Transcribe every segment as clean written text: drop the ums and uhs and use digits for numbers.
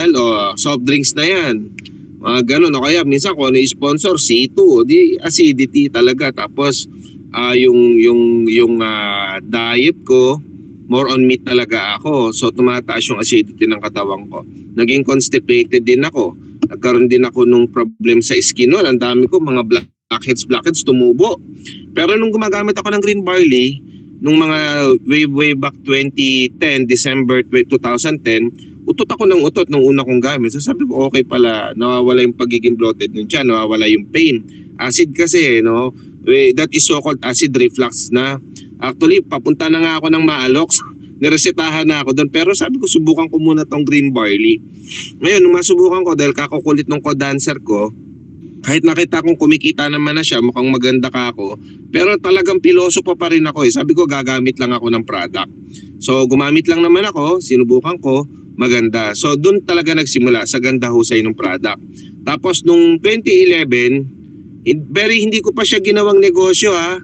o soft drinks na yan. Mga ganun. O kaya minsan kung ano yung sponsor, C2, o di acidity talaga. Tapos yung diet ko, more on meat talaga ako. So tumataas yung acidity ng katawan ko. Naging constipated din ako. Nagkaroon din ako nung problem sa skin noon. Ang dami ko mga blackheads tumubo. Pero nung gumagamit ako ng green barley, nung mga way back 2010, December 2010, utot ako ng utot nung una kong gamit. So sabi ko, okay pala, nawawala yung pagiging bloated ng tiyan, nawawala yung pain. Acid kasi, no? That is so-called acid reflux na. Actually, papunta na nga ako ng Maalox. Niresetahan na ako doon. Pero sabi ko, subukan ko muna tong green barley. Ngayon, nung masubukan ko, dahil kakukulit ng co-dancer ko, kahit nakita kong kumikita naman na siya, mukhang maganda ka ako, pero talagang piloso pa rin ako eh. Sabi ko, gagamit lang ako ng product. So, gumamit lang naman ako, sinubukan ko, maganda. So, doon talaga nagsimula sa ganda husay ng product. Tapos, nung 2011, hindi ko pa siya ginawang negosyo ha.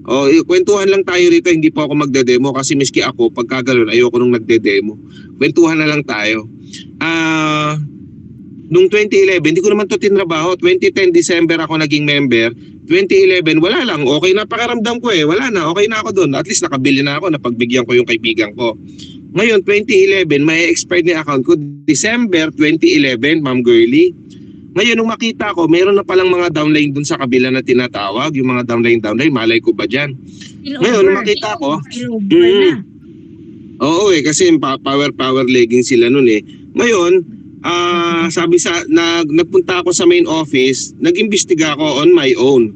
O, kwentuhan lang tayo rito, hindi po ako magde-demo kasi miski ako, pagkagalon, ayoko nung nagde-demo. Kwentuhan na lang tayo. Nung 2011, hindi ko naman to tinrabaho. 2010 December ako naging member. 2011, wala lang. Okay na pakiramdam ko eh. Wala na. Okay na ako doon. At least nakabili na ako. Napagbigyan ko yung kaibigan ko. Ngayon, 2011, may expired na account ko. December 2011, Ma'am Girlie. Ngayon, nung makita ko, mayroon na palang mga downline dun sa kabila na tinatawag. Yung mga downline. Malay ko ba dyan? Ngayon, nung makita ko, oo eh, kasi power legging sila nun eh. Ngayon, sabi nagpunta ako sa main office, nag-imbestiga ako on my own.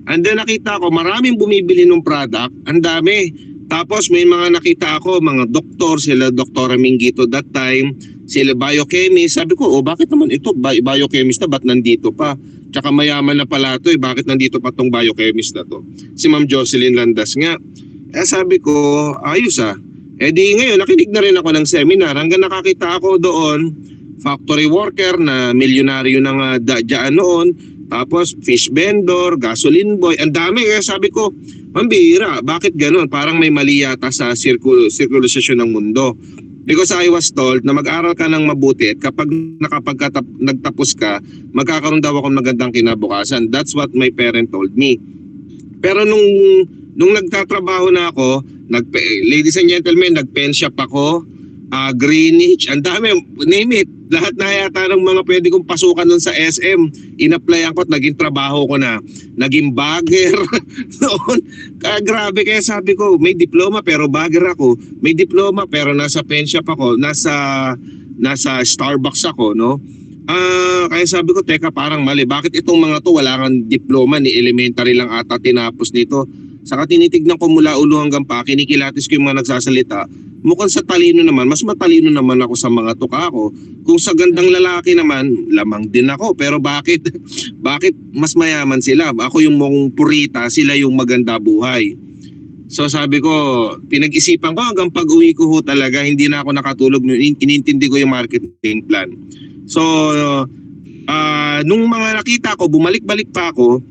And then nakita ko maraming bumibili ng product, ang dami. Tapos may mga nakita ako, mga doktor, sila Dr. Mingito that time, sila biochemist. Sabi ko, bakit naman ito, biochemist na, ba't nandito pa? Tsaka mayaman na pala ito eh, bakit nandito pa tong biochemist na to? Si Ma'am Jocelyn Landas nga. Sabi ko, ayos ah. Di ngayon, nakinig na rin ako ng seminar. Hanggang nakakita ako doon, factory worker na milyonaryo ng dyan noon, tapos fish vendor, gasoline boy, ang dami. Kaya sabi ko, mambihira, bakit ganun? Parang may mali yata sa sirkulasyon ng mundo. Because I was told na mag-aral ka ng mabuti at kapag nagtapos ka, magkakaroon daw ako magandang kinabukasan. That's what my parent told me. Pero nung nagtatrabaho na ako, ladies and gentlemen, nag-pen shop ako, Greenwich, ang dami, name it. Lahat na yata ng mga pwede kong pasukan nun sa SM, in-applyan ko at naging trabaho ko na. Naging bagger noon. Grabe, kaya sabi ko, may diploma pero bagger ako. May diploma pero nasa pen shop ako, nasa Starbucks ako, no? Kaya sabi ko, teka, parang mali. Bakit itong mga to wala kang diploma, ni elementary lang ata tinapos nito? Saka tinitignan ko mula ulo hanggang pa, kinikilatis ko yung mga nagsasalita. Mukhang sa talino naman, mas matalino naman ako sa mga tuka ko. Kung sa gandang lalaki naman, lamang din ako. Pero bakit mas mayaman sila? Ako yung mong purita, sila yung maganda buhay. So sabi ko, pinag-isipan ko hanggang pag-uwi ko ho talaga, hindi na ako nakatulog. Inintindi ko yung marketing plan. So, nung mga nakita ko, bumalik-balik pa ako,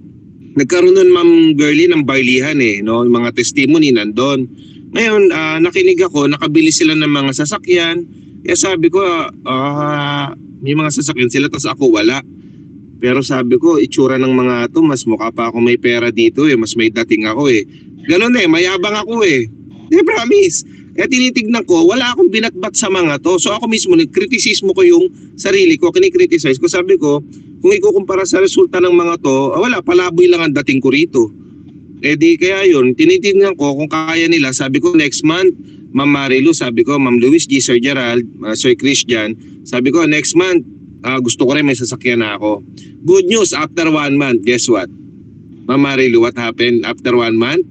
nagkaroon nun Ma'am Girlie ng barlihan eh, no? Mga testimony nandun. Ngayon, nakinig ako, nakabili sila ng mga sasakyan. Kaya sabi ko, may mga sasakyan sila, tapos ako wala. Pero sabi ko, itsura ng mga to, mas mukha pa ako may pera dito eh, mas may dating ako eh. Ganun eh, mayabang ako eh. Promise. Kaya tinitignan ko, wala akong binatbat sa mga to. So ako mismo, nagkritisismo ko yung sarili ko, kinikriticize ko. Sabi ko, kung ikukumpara sa resulta ng mga to, wala, palaboy lang ang dating ko rito. Di kaya yun, tinitingnan ko kung kaya nila. Sabi ko next month, Ma'am Marilu, sabi ko Ma'am Luis G, Sir Gerald, Sir Christian, sabi ko next month, gusto ko rin may sasakyan na ako. Good news, after 1 month, guess what? Ma'am Marilu, what happened after 1 month?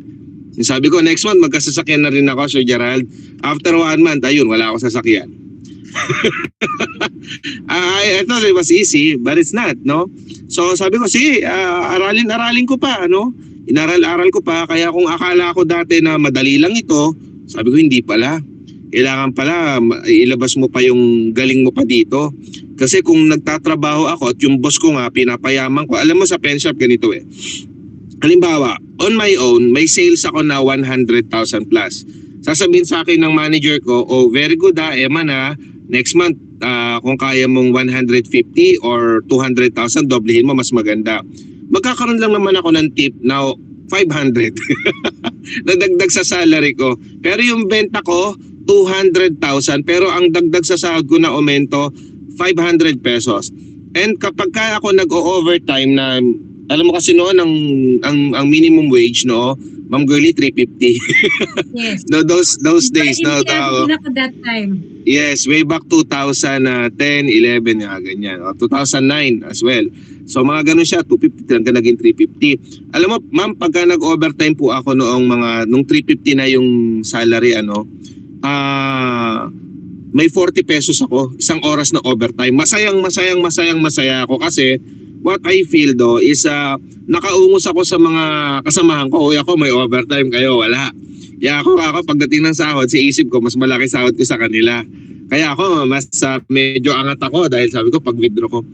Sabi ko next month, magkasasakyan na rin ako, Sir Gerald. After 1 month, ayun, wala akong sasakyan. I thought it was easy, but it's not, no? So sabi ko, sige, aralin ko pa, no? Inaral-aral ko pa, kaya kung akala ko dati na madali lang ito, sabi ko hindi pala. Kailangan pala ilabas mo pa yung galing mo pa dito. Kasi kung nagtatrabaho ako at yung boss ko nga pinapayaman ko, alam mo sa pen shop ganito eh. Halimbawa, on my own, may sales ako na 100,000 plus. Sasabihin sa akin ng manager ko, oh very good Emma na, Next month, kung kaya mong 150 or 200,000, doblehin mo, mas maganda. Magkakaroon lang naman ako ng tip now 500 nadagdag sa salary ko. Pero yung benta ko 200,000 pero ang dagdag sa sahod ko na aumento 500 pesos. And kapag ka ako nag-overtime na alam mo kasi noon ang minimum wage no, Ma'am Girlie 350. Yes. No, those days no. That time. Yes, way back 2010, 11 ganyan. O, 2009 as well. So mga ganun siya, 250 hanggang naging 350. Alam mo, ma'am, pagka nag-overtime po ako nung 350 na yung salary, may 40 pesos ako, isang oras na overtime. Masaya ako kasi what I feel do is nakaungos ako sa mga kasamahan ko. Uy, ako may overtime, kayo wala. Kaya ako pagdating ng sahod, si isip ko, mas malaki sahod ko sa kanila. Kaya ako, mas medyo angat ako dahil sabi ko, pag-withdraw ko.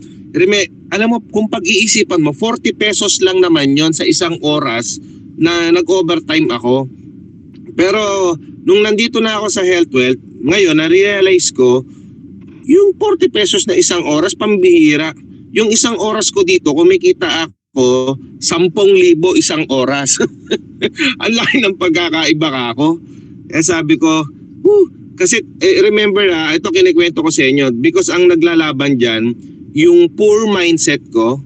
Alam mo, kung pag-iisipan mo, 40 pesos lang naman yon sa isang oras na nag-overtime ako. Pero nung nandito na ako sa Health Wealth, ngayon na-realize ko, yung 40 pesos na isang oras, pambihira. Yung isang oras ko dito, kumikita ako 10,000 isang oras. Ang laki ng pagkakaiba ka ako. Sabi ko, kasi remember ito kinikwento ko sa inyo because ang naglalaban dyan, yung poor mindset ko,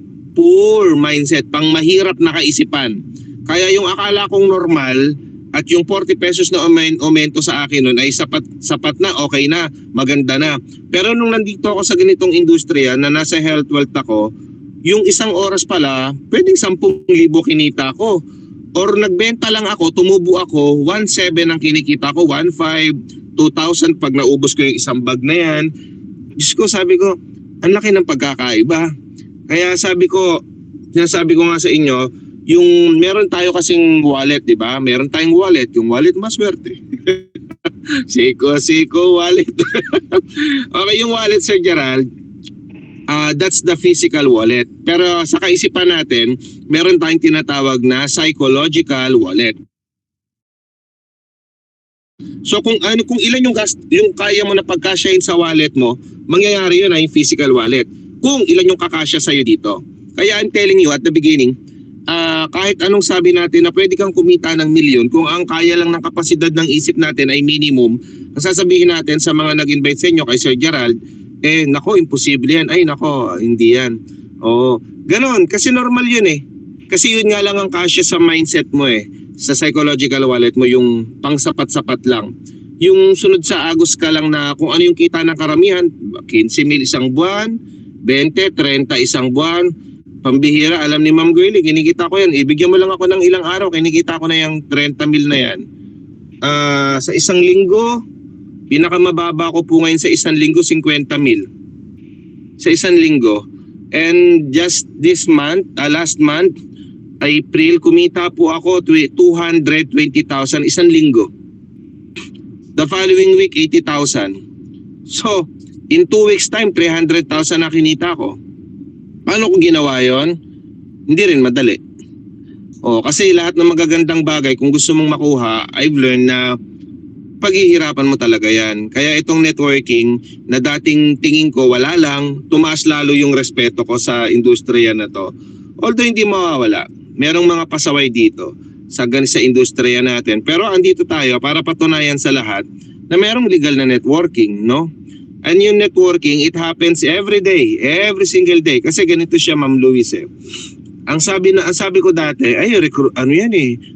pang mahirap na kaisipan. Kaya yung akala kong normal at yung 40 pesos na aumento sa akin nun ay sapat na, okay na, maganda na. Pero nung nandito ako sa ganitong industriya na nasa Health Wealth ako, yung isang oras pala, pwedeng 10,000 kinita ko. Or nagbenta lang ako, tumubo ako, 1,700 ang kinikita ko, 1,500, 2,000 pag naubos ko yung isang bag na yan. Diyos ko, sabi ko, ang laki ng pagkakaiba. Kaya sinasabi ko nga sa inyo, yung meron tayo kasing wallet, di ba? Meron tayong wallet, yung wallet maswerte. Siko wallet. Okay, yung wallet, Sir Gerald, that's the physical wallet. Pero sa kaisipan natin, meron tayong tinatawag na psychological wallet. So kung ilan yung kaya mo na pagkasyahin sa wallet mo, mangyayari yun yung physical wallet. Kung ilan yung kakasya sa'yo dito. Kaya I'm telling you at the beginning, kahit anong sabi natin na pwede kang kumita ng milyon, kung ang kaya lang ng kapasidad ng isip natin ay minimum, ang sasabihin natin sa mga nag-invite sa inyo kay Sir Gerald, nako, imposible yan. Ay, nako, hindi yan. Oo, ganon. Kasi normal yun eh. Kasi yun nga lang ang kasya sa mindset mo eh. Sa psychological wallet mo, yung pang sapat-sapat lang. Yung sunod sa agos ka lang na kung ano yung kita ng karamihan, 15,000 isang buwan, 20, 30 isang buwan, pambihira. Alam ni Ma'am Girlie, kinikita ko yan. Ibigyan mo lang ako ng ilang araw, kinikita ko na yung 30,000 na yan. Sa isang linggo, pinakamababa ko po ngayon sa isang linggo, 50,000. Sa isang linggo. And just this month, last month, April, kumita po ako 220,000 isang linggo. The following week, 80,000. So, in 2 weeks time, 300,000 na kinita ko. Paano ko ginawa yon? Hindi rin madali. Kasi lahat ng magagandang bagay, kung gusto mong makuha, I've learned na paghihirapan mo talaga yan. Kaya itong networking na dating tingin ko wala lang, tumaas lalo yung respeto ko sa industriya na to. Although hindi mawawala, merong mga pasaway dito sa industriya natin. Pero andito tayo para patunayan sa lahat na merong legal na networking, no? And yung networking, it happens every day, every single day. Kasi ganito siya, Ma'am Luis eh. Ang sabi ko dati,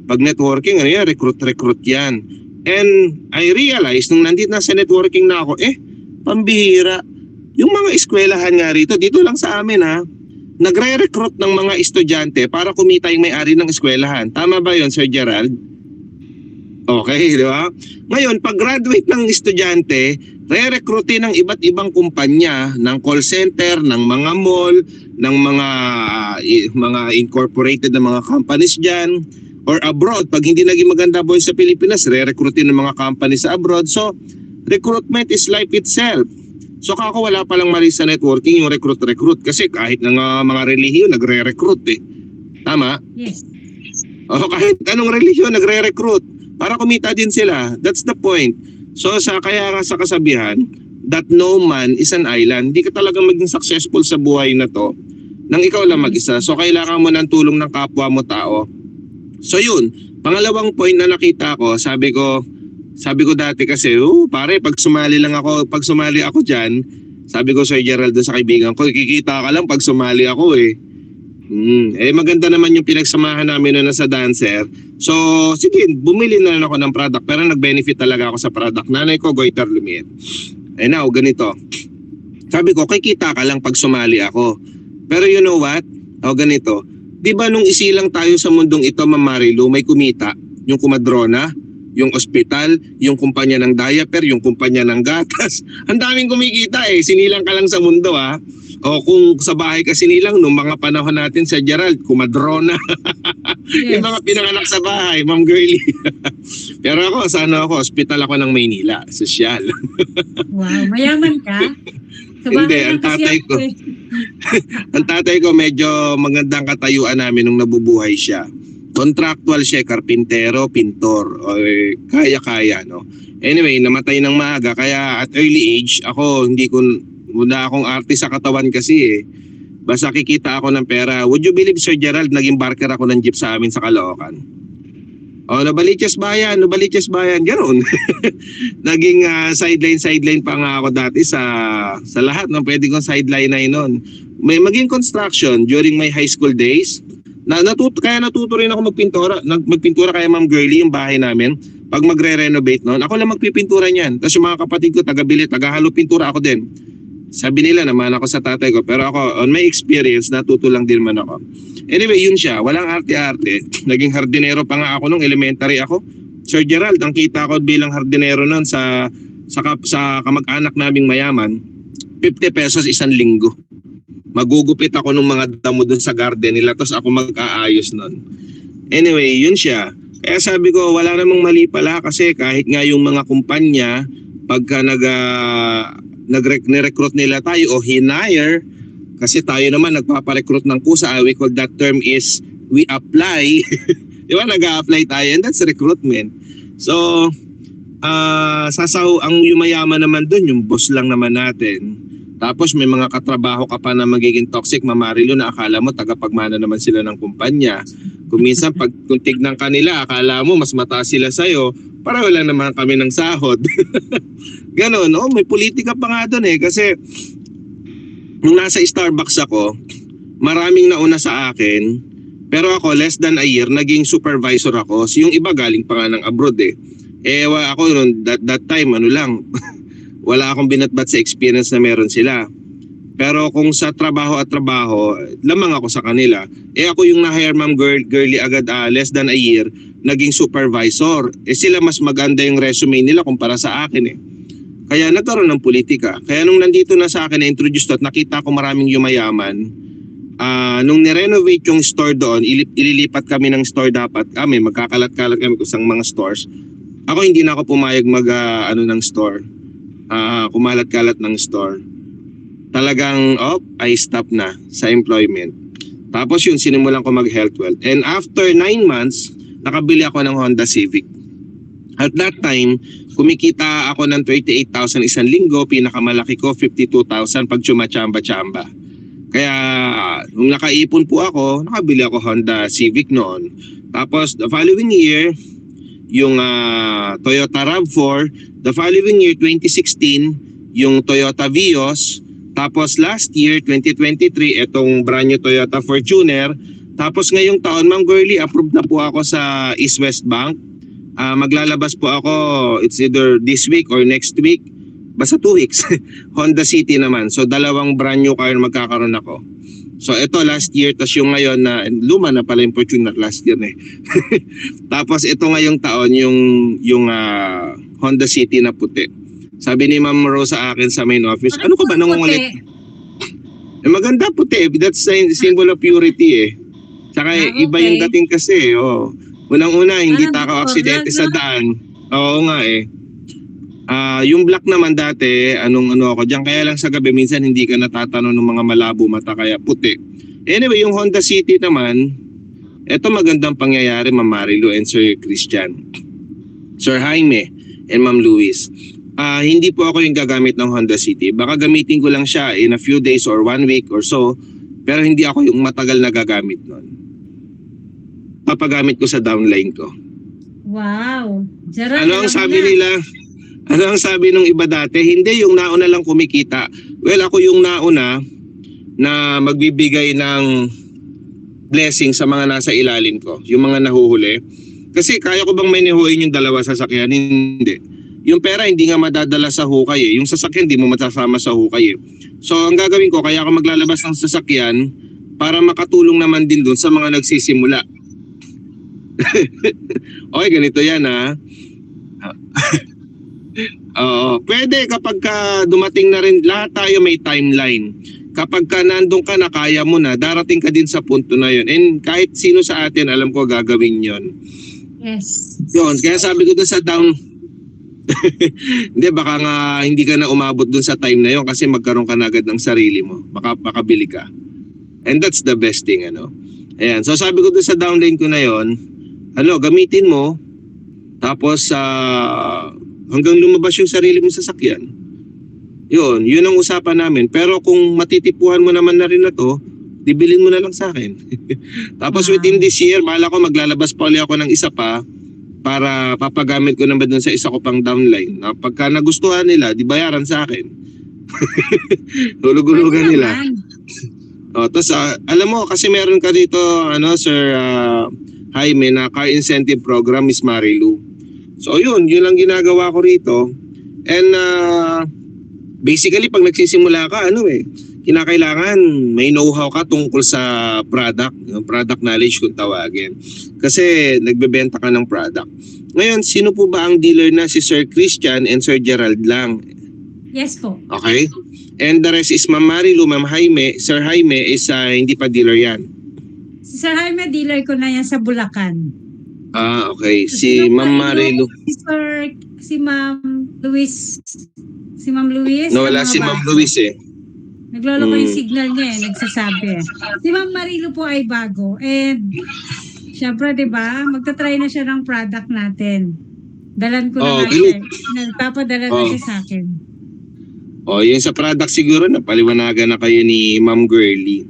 pag networking, recruit yan. And I realized, nung nandito na sa networking na ako, pambihira. Yung mga eskwelahan nga rito, dito lang sa amin nagre-recruit ng mga estudyante para kumita yung may-ari ng eskwelahan. Tama ba yon, Sir Gerald? Okay, di ba? Ngayon, pag graduate ng estudyante, re-recruitin ng iba't ibang kumpanya, ng call center, ng mga mall, ng mga incorporated na mga companies dyan, or abroad. Pag hindi naging maganda boy sa Pilipinas, re-recruitin ng mga companies sa abroad. So, recruitment is life itself. So kako wala palang mali sa networking yung recruit. Kasi kahit ng mga relihiyon, nagre-recruit eh. Tama? Yes. Kahit anong relihiyon, nagre-recruit. Para kumita din sila. That's the point. So kaya nga sa kasabihan, that no man is an island. Hindi ka talaga maging successful sa buhay na to nang ikaw lang mag-isa. So kailangan mo ng tulong ng kapwa mo tao. So yun, pangalawang point na nakita ko, sabi ko dati kasi, pare, pag sumali ako diyan, sabi ko Sir Gerald doon sa kaibigan ko, kikita ka lang pag sumali ako eh. Maganda naman yung pinagsamahan namin na sa dancer. So, sige, bumili na lang ako ng product pero nag-benefit talaga ako sa product. Nanay ko, Goiter Lumiere. Now, ganito. Sabi ko, kikita ka lang pag sumali ako. Pero you know what? Ganito. Di ba nung isilang tayo sa mundong ito, Ma'am Marilu, may kumita? Yung kumadrona, yung ospital, yung kumpanya ng diaper, yung kumpanya ng gatas. Ang daming kumikita eh. Sinilang ka lang sa mundo ha. O kung sa bahay kasi nilang nung mga panahon natin sa Gerald, kumadrona. Yung mga pinanganak sa bahay, Ma'am Girlie. Pero ako, hospital ako ng Maynila, sosyal. Wow, mayaman ka? Sa Hindi, bahay ang lang kasi tatay ako ko. eh. Ang tatay ko medyo magandang katayuan namin nung nabubuhay siya. Contractual siya, karpintero, pintor. Kaya-kaya, no? Anyway, namatay ng maaga. Kaya at early age, ako, wala akong artist sa katawan kasi eh. Basta kikita ako ng pera. Would you believe, Sir Gerald, naging barker ako ng jeep sa amin sa Caloocan? Novaliches bayan, ganoon. Naging sideline pa nga ako dati sa lahat ng pwede kong sideline na noon. May maging construction during my high school days. Kaya natuto rin ako magpintura kaya Ma'am Girlie yung bahay namin. Pag magre-renovate noon, ako lang magpipintura niyan. Tapos yung mga kapatid ko, taga-bili, taga-halo pintura ako din. Sabi nila naman ako sa tatay ko, pero ako, on my experience, natuto lang din man ako. Anyway, yun siya. Walang arte-arte. Naging hardinero pa nga ako nung elementary ako. Sir Gerald, ang kita ko bilang hardinero noon sa kamag-anak naming mayaman, 50 pesos isang linggo. Magugupit ako ng mga damo dun sa garden nila, tapos ako mag-aayos nun. Anyway, yun siya. Kaya sabi ko, wala namang mali pala kasi kahit nga yung mga kumpanya, pagka nag-recruit nila tayo o hinire, kasi tayo naman nagpaparecruit ng kusa, we call that term is we apply. Di ba, nag-a-apply tayo and that's recruitment. So, ang yumayaman naman dun, yung boss lang naman natin. Tapos may mga katrabaho ka pa na magiging toxic, Ma'am Marilu, na akala mo tagapagmana naman sila ng kumpanya. Kung minsan kung tignan ka nila, akala mo mas mataas sila sa'yo, para wala naman kami ng sahod. Ganon, may politika pa nga doon eh. Kasi nung nasa Starbucks ako, maraming nauna sa akin, pero ako less than a year, naging supervisor ako. So, yung iba galing pa nga ng abroad eh. Ako noon, that time, wala akong binatbat sa experience na meron sila. Pero kung sa trabaho, lamang ako sa kanila. Ako yung na-hire Ma'am Girlie agad less than a year, naging supervisor. Sila mas maganda yung resume nila kumpara sa akin eh. Kaya nagkaroon ng politika. Kaya nung nandito na sa akin na-introduce to at nakita ko maraming yumayaman, nung nirenovate yung store doon, ililipat kami ng store dapat. Kami, magkakalat-kalat kami sa mga stores. Ako hindi na ako pumayag ng store. Kumalat-kalat ng store. Talagang I stop na sa employment. Tapos yun, sinimulan ko mag-health wealth. And after 9 months, nakabili ako ng Honda Civic. At that time, kumikita ako ng 38,000 isang linggo, pinakamalaki ko 52,000 pag chumachamba-chamba. Kaya nung nakaipon po ako, nakabili ako Honda Civic noon. Tapos the following year, yung Toyota RAV4. The following year, 2016, yung Toyota Vios. Tapos last year, 2023, itong brand new Toyota Fortuner. Tapos ngayong taon, Ma'am Girlie, approved na po ako sa East West Bank. Maglalabas po ako, it's either this week or next week. Basta 2 weeks. Honda City naman. So 2 brand new car na magkakaroon ako. So ito last year, tas yung ngayon na luma na pala yung Fortuner last year eh. Tapos ito ngayong taon yung Honda City na puti. Sabi ni Ma'am Rose sa akin sa main office, ano ka ba nangungulit? Maganda puti, that's symbol of purity eh. Saka iba yung dating kasi Unang-una, hindi takaw aksidente sa daan. Oo nga eh. Yung black naman dati, ano ako diyan, kaya lang sa gabi minsan hindi ka natatanong ng mga malabo mata kaya puti. Anyway, yung Honda City naman, eto magandang pangyayari, Ma'am Marilu and Sir Christian, Sir Jaime and Ma'am Luis. hindi po ako yung gagamit ng Honda City. Baka gamitin ko lang siya in a few days or 1 week or so, pero hindi ako yung matagal na gagamit nun. Papagamit ko sa downline ko. Wow. Gerald, Ano ang alam mo sabi na. nila? Ano ang sabi nung iba dati? Hindi yung nauna lang kumikita. Well, ako yung nauna na magbibigay ng blessing sa mga nasa ilalim ko, yung mga nahuhuli. Kasi kaya ko bang manihuin yung dalawa sasakyan? Hindi. Yung pera hindi nga madadala sa hukay eh. Yung sasakyan hindi mo matasama sa hukay eh. So ang gagawin ko, kaya ako maglalabas ng sasakyan para makatulong naman din dun sa mga nagsisimula. Okay, ganito yan ha. Oo, pwede kapag ka dumating na rin, lahat tayo may timeline. Kapag ka nandun ka na, kaya mo na, darating ka din sa punto na yun. And kahit sino sa atin, alam ko gagawin yon. Yes. Yun, kaya sabi ko dun sa down, hindi, baka nga hindi ka na umabot dun sa time na yun kasi magkaroon ka na agad ng sarili mo. Baka makabili ka. And that's the best thing, ano. Ayan, so sabi ko dun sa downline ko na yon, gamitin mo, tapos hanggang lumabas yung sarili mong sasakyan. Yun ang usapan namin. Pero kung matitipuhan mo naman na rin na to, dibilin mo na lang sa akin. Tapos within this year, bala ko maglalabas pa ulit ako ng isa pa para papagamit ko naman dun sa isa ko pang downline. Na pagka nagustuhan nila, di bayaran sa akin. Hulug-hulugan nila. Tapos alam mo, kasi meron ka dito, Sir Jaime, na car incentive program, Miss Marilu. So yun lang ginagawa ko rito. And basically pag nagsisimula ka, kinakailangan may know-how ka tungkol sa product knowledge kung tawagin. Kasi nagbebenta ka ng product. Ngayon, sino po ba ang dealer na? Si Sir Christian and Sir Gerald lang. Yes po. Okay? And the rest is Ma'am Marilu, Ma'am Jaime. Sir Jaime is hindi pa dealer yan. Si Sir Jaime, dealer ko na yan sa Bulacan. Okay. Si Ma'am Marilu. Si Ma'am Luis. Si Ma'am Luis. Nawala si Ma'am Luis eh. Nagloloko yung signal niya eh, nagsasabi eh. Si Ma'am Marilu po ay bago. And, syempre, di ba, magta-try na siya ng product natin. Dalan ko na nga siya. Nagpapadala na siya sa akin. Yung sa product siguro, napaliwanagan na kayo ni Ma'am Girlie.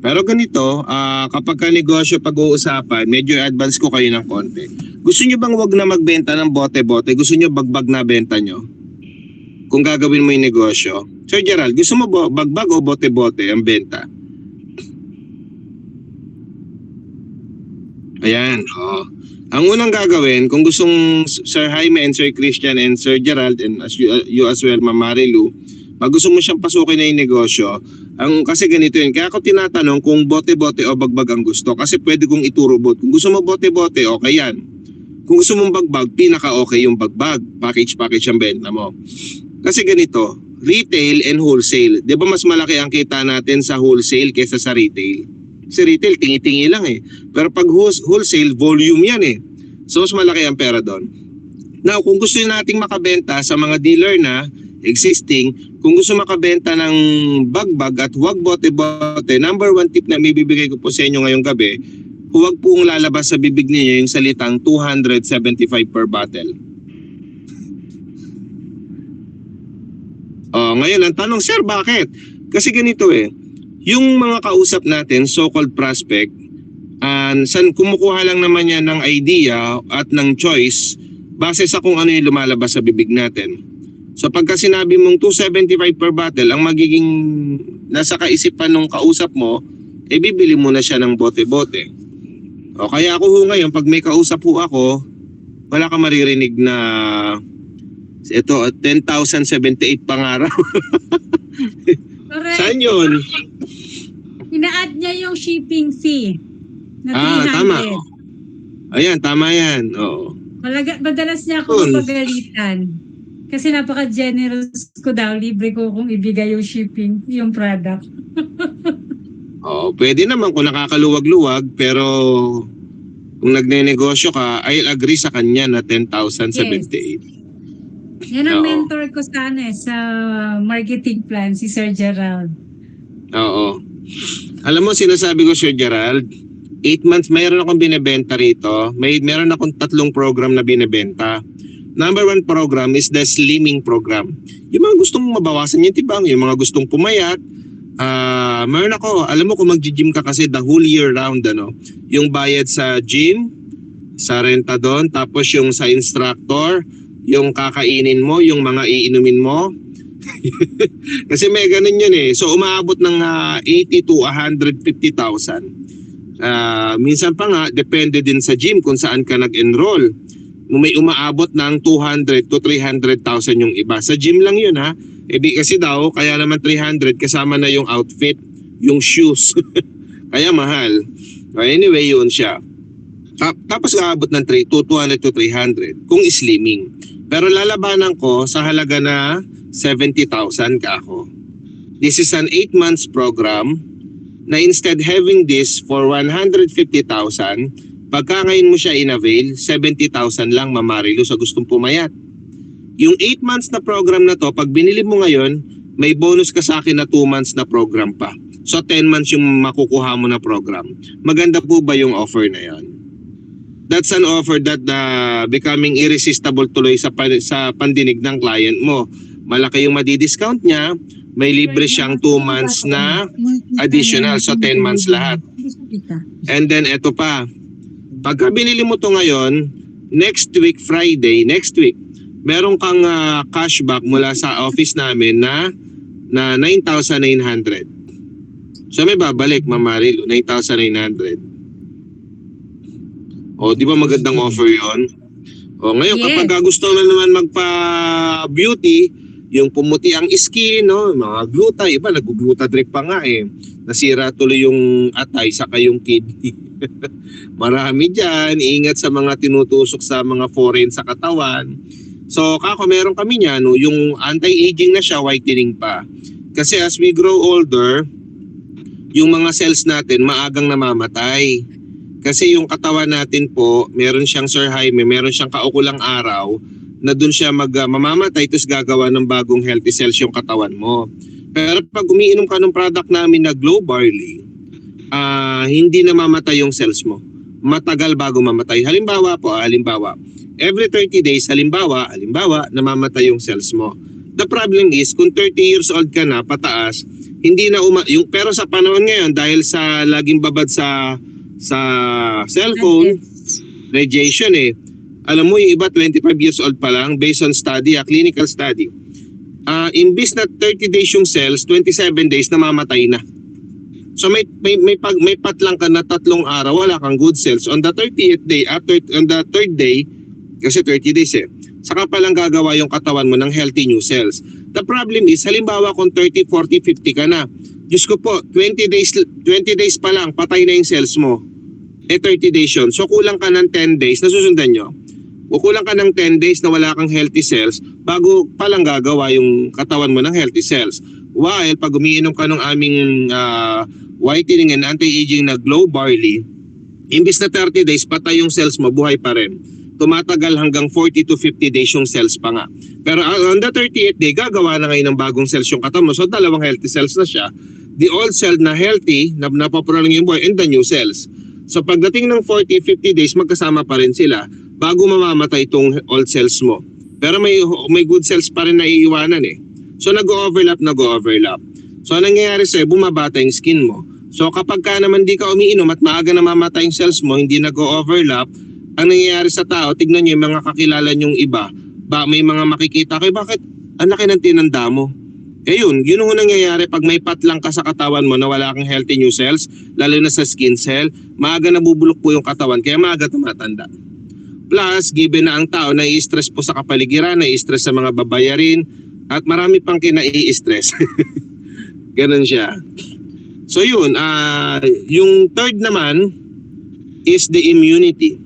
Pero ganito, kapag ka negosyo pag-uusapan, medyo advance ko kayo ng konti. Gusto nyo bang wag na magbenta ng bote-bote? Gusto nyo bagbag na benta nyo? Kung gagawin mo yung negosyo. Sir Gerald, gusto mo bagbag o bote-bote ang benta? Ayan, Ang unang gagawin, kung gustong Sir Jaime and Sir Christian and Sir Gerald and you as well, Ma'am Marilu, pag gusto mo siyang pasukin na yung negosyo, kasi ganito yun. Kaya ako tinatanong kung bote-bote o bagbag ang gusto. Kasi pwede kong iturobot. Kung gusto mo bote-bote, okay yan. Kung gusto mong bagbag, pinaka-okay yung bagbag. Package ang benta mo. Kasi ganito, retail and wholesale. Di ba mas malaki ang kita natin sa wholesale kaysa sa retail? Kasi retail, tingi-tingi lang eh. Pero pag wholesale, volume yan eh. So mas malaki ang pera doon. Now, kung gusto nating makabenta sa mga dealer na existing, kung gusto makabenta ng bagbag at huwag bote-bote, number 1 tip na may bibigay ko po sa inyo ngayong gabi, huwag pong lalabas sa bibig niyo yung salitang 275 per bottle. Ngayon ang tanong, sir, bakit? Kasi ganito eh, yung mga kausap natin, so-called prospect, kumukuha lang naman yan ng idea at ng choice base sa kung ano yung lumalabas sa bibig natin. So pagka sinabi mong 275 per bottle, ang magiging nasa kaisipan ng kausap mo, bibili mo na siya ng bote-bote. Kaya ako ngayon, pag may kausap po ako, wala ka maririnig na ito, 10,078 pangaraw. Correct. Saan yun? Ina-add niya yung shipping fee na 300. Tama. Ayan, tama yan. Oo. Madalas niya ako mapagalitan. Kasi napaka-generous ko daw. Libre ko kung ibigay yung shipping, yung product. Pwede naman kung nakakaluwag-luwag, pero kung nagne-negosyo ka, I'll agree sa kanya na 10,078. Yan ang mentor ko sa marketing plan, si Sir Gerald. Oo. Alam mo, sinasabi ko, Sir Gerald, 8 months, mayroon akong binibenta rito. Meron akong 3 program na binibenta. Number 1 program is the slimming program. Yung mga gustong mabawasan yung tibang, yung mga gustong pumayat, meron ako, alam mo kung mag-gym ka kasi the whole year round, yung bayad sa gym, sa renta doon, tapos yung sa instructor, yung kakainin mo, yung mga iinumin mo. Kasi may ganun yun eh. So umaabot ng 80 to 150,000. Minsan pa nga, depende din sa gym kung saan ka nag-enroll. May umaabot ng 200 to 300,000 yung iba. Sa gym lang yun ha. Kasi daw, kaya naman 300 kasama na yung outfit, yung shoes. Kaya mahal. Anyway, yun siya. Tapos aabot ng 200 to 300 kung slimming. Pero lalabanan ko sa halaga na 70,000 ka ako. This is an 8 months program na instead having this for 150,000, pagka ngayon mo siya in-avail, 70,000 lang Marilu sa gustong pumayat. Yung 8 months na program na to, pag binili mo ngayon, may bonus ka sa akin na 2 months na program pa. So 10 months yung makukuha mo na program. Maganda po ba yung offer na yan? That's an offer that becoming irresistible tuloy sa pandinig ng client mo. Malaki yung madi-discount niya, may libre siyang 2 months na additional, so 10 months lahat. And then eto pa, pagka binili mo to ngayon, next week Friday, meron kang cashback mula sa office namin na 9,900. So may babalik, Marilu, 9,900. O, di ba magandang offer yon? O, ngayon, Yes. kapag gusto mo naman magpa-beauty, yung pumuti ang skin, no, mga gluta, iba nag-gluta drip pa nga eh. Nasira tuloy yung atay saka yung kidney. Marami dyan, ingat sa mga tinutusok sa mga foreign sa katawan. So, meron kami niya, no, yung anti-aging na siya, whitening pa. Kasi as we grow older, yung mga cells natin maagang namamatay. Kasi yung katawan natin po, meron siyang Sir Jaime, meron siyang kaukulang araw na dun siya mamamatay tapos gagawa ng bagong healthy cells yung katawan mo. Pero pag umiinom ka ng product namin na Glow Barley, hindi namamatay yung cells mo. Matagal bago mamatay. Halimbawa, every 30 days, halimbawa, namamatay yung cells mo. The problem is, kung 30 years old ka na, pataas, hindi na pero sa panahon ngayon, dahil sa laging babad sa cellphone, radiation alam mo yung iba 25 years old pa lang based on study, clinical study. Imbis na 30 days yung cells, 27 days namamatay na. So may patlang ka na 3 araw, wala kang good cells. On the 30th day, on the 3rd day, kasi 30 days saka pa lang gagawa yung katawan mo ng healthy new cells. The problem is, halimbawa kung 30, 40, 50 ka na, Diyos ko po, 20 days pa lang, patay na yung cells mo. 30 days yun. So kulang ka ng 10 days, nasusundan nyo? O kulang ka ng 10 days na wala kang healthy cells bago palang gagawa yung katawan mo ng healthy cells. While pag umiinom ka ng aming whitening and anti-aging na Glow Barley, imbis na 30 days, patay yung cells mo, buhay pa rin. Tumatagal hanggang 40 to 50 days yung cells pa nga. Pero on the 38th day, gagawa na ngayon ng bagong cells yung katawan mo. So 2 healthy cells na siya. The old cell na healthy, na napapunalang yung buhay, and the new cells. So pagdating ng 40-50 days, magkasama pa rin sila bago mamamatay itong old cells mo. Pero may good cells pa rin na iiwanan So nag-overlap. So nangyayari sa'yo, bumabata yung skin mo. So kapag ka naman di ka umiinom at maaga namamatay yung cells mo, hindi nag-overlap, ang nangyayari sa tao, tignan nyo yung mga kakilala nyong iba, may mga makikita kayo, bakit ang laki ng tinanda mo? Yun ang nangyayari pag may patlang ka sa katawan mo na wala kang healthy new cells, lalo na sa skin cell, maaga nabubulok po yung katawan, kaya maaga tumatanda. Plus, given na ang tao nai-stress po sa kapaligiran, nai-stress sa mga babayarin, at marami pang kinai-stress. Ganun siya. So yun, yung third naman is the immunity.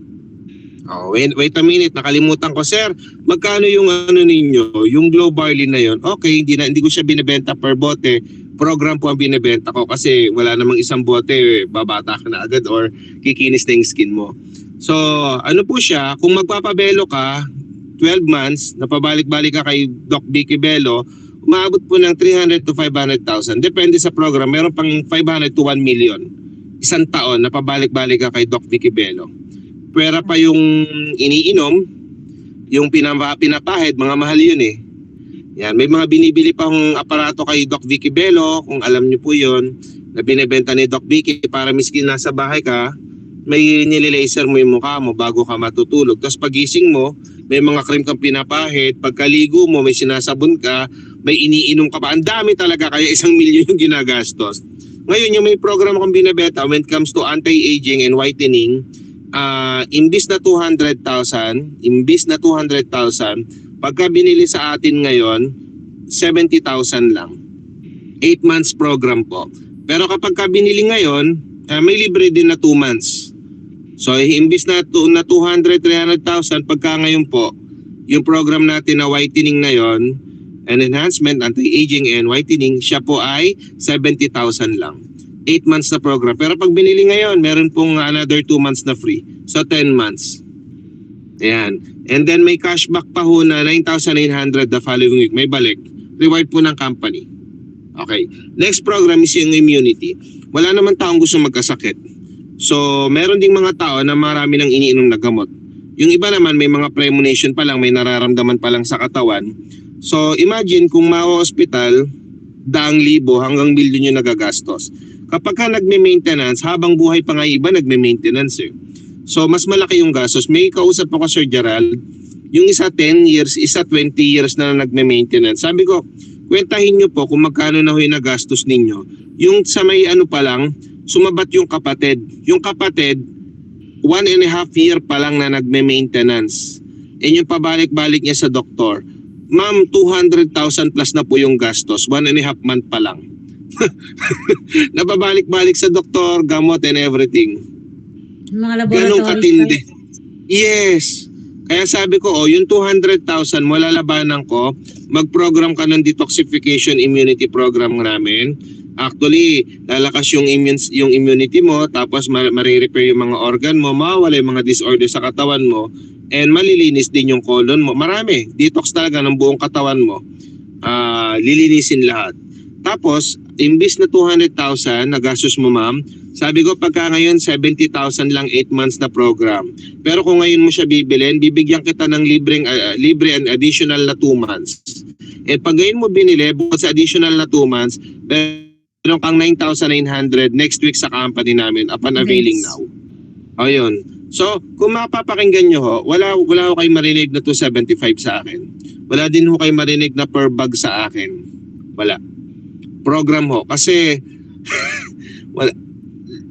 Oh, wait a minute, nakalimutan ko, sir. Magkano yung ninyo, yung Glow Barley na yon? Okay, hindi ko siya binebenta per bote. Program po ang binebenta ko kasi wala namang isang bote, babata ka na agad or kikinis na yung skin mo. So, ano po siya, kung magpapabelo ka, 12 months, napabalik-balik ka kay Doc Vicky Bello, umaabot po ng 300 to 500,000. Depende sa program, meron pang 500 to 1 million. Isang taon, napabalik-balik ka kay Doc Vicky Bello. Pwera pa yung iniinom, Yung pinapahid, mga mahal yun eh. Yan, may mga binibili pa akong aparato kay Doc Vicky Bello, kung alam niyo po yun, na binibenta ni Doc Vicky para miskin nasa bahay ka, may nililaser mo yung mukha mo bago ka matutulog. Tapos pagising mo, may mga cream kang pinapahid, pagkaligo mo, may sinasabon ka, may iniinom ka pa. Ang dami talaga, kaya 1 milyon yung ginagastos. Ngayon, yung may program akong binibenta when it comes to anti-aging and whitening, imbis na 200,000, pagka binili sa atin ngayon, 70,000 lang. 8 months program po. Pero kapag binili ngayon, may libre din na 2 months. So imbis na 200, 300,000, pagka ngayon po, yung program natin na whitening na yon, an enhancement, anti-aging and whitening, siya po ay 70,000 lang. 8 months na program. Pero pag binili ngayon, meron pong another 2 months na free. So 10 months. Ayan. And then may cashback pa ho na 9,900 the following week. May balik. Reward po ng company. Okay. Next program is yung immunity. Wala naman taong gusto magkasakit. So, meron ding mga tao na marami nang iniinom na gamot. Yung iba naman may mga premonition pa lang, may nararamdaman pa lang sa katawan. So, imagine kung ma-hospital, 100,000 hanggang milyon yung nagagastos. Kapag ka nagme-maintenance, habang buhay pa nga yung iba nagme-maintenance eh. So, mas malaki yung gastos. May kausap ako, Sir Gerald, yung isa 10 years, isa 20 years na nagme-maintenance. Sabi ko, kwentahin nyo po kung magkano na yung nagastos ninyo. Yung sa may ano pa lang, sumabat yung kapatid. Yung kapatid, 1.5 year pa lang na nagme-maintenance. And yung pabalik-balik niya sa doktor, ma'am, 200,000 plus na po yung gastos. 1.5 month pa lang. Napabalik-balik sa doktor, gamot and everything. Mga Ganong laboratory. katindi. Yes. Kaya sabi ko, yung 200,000 malalabanan ko, mag-program ka ng detoxification immunity program namin. Actually, lalakas yung immunity mo, tapos marirepair yung mga organ mo, mawawala yung mga disorder sa katawan mo, and malilinis din yung colon mo. Marami. Detox talaga ng buong katawan mo. Lilinisin lahat. Tapos, imbis na 200,000 na gastos mo, ma'am, sabi ko pagka ngayon 70,000 lang 8 months na program. Pero kung ngayon mo siya bibilin, bibigyan kita ng libre and additional na 2 months. Eh pag ngayon mo binili, bukod sa additional na 2 months, meron kang 9,900 next week sa company namin upon availing now. Ayun. So, kung mapapakinggan nyo ho, wala ho kayo marinig na 275 sa akin. Wala din ho kayo marinig na per bag sa akin. Wala. Program ho. Kasi,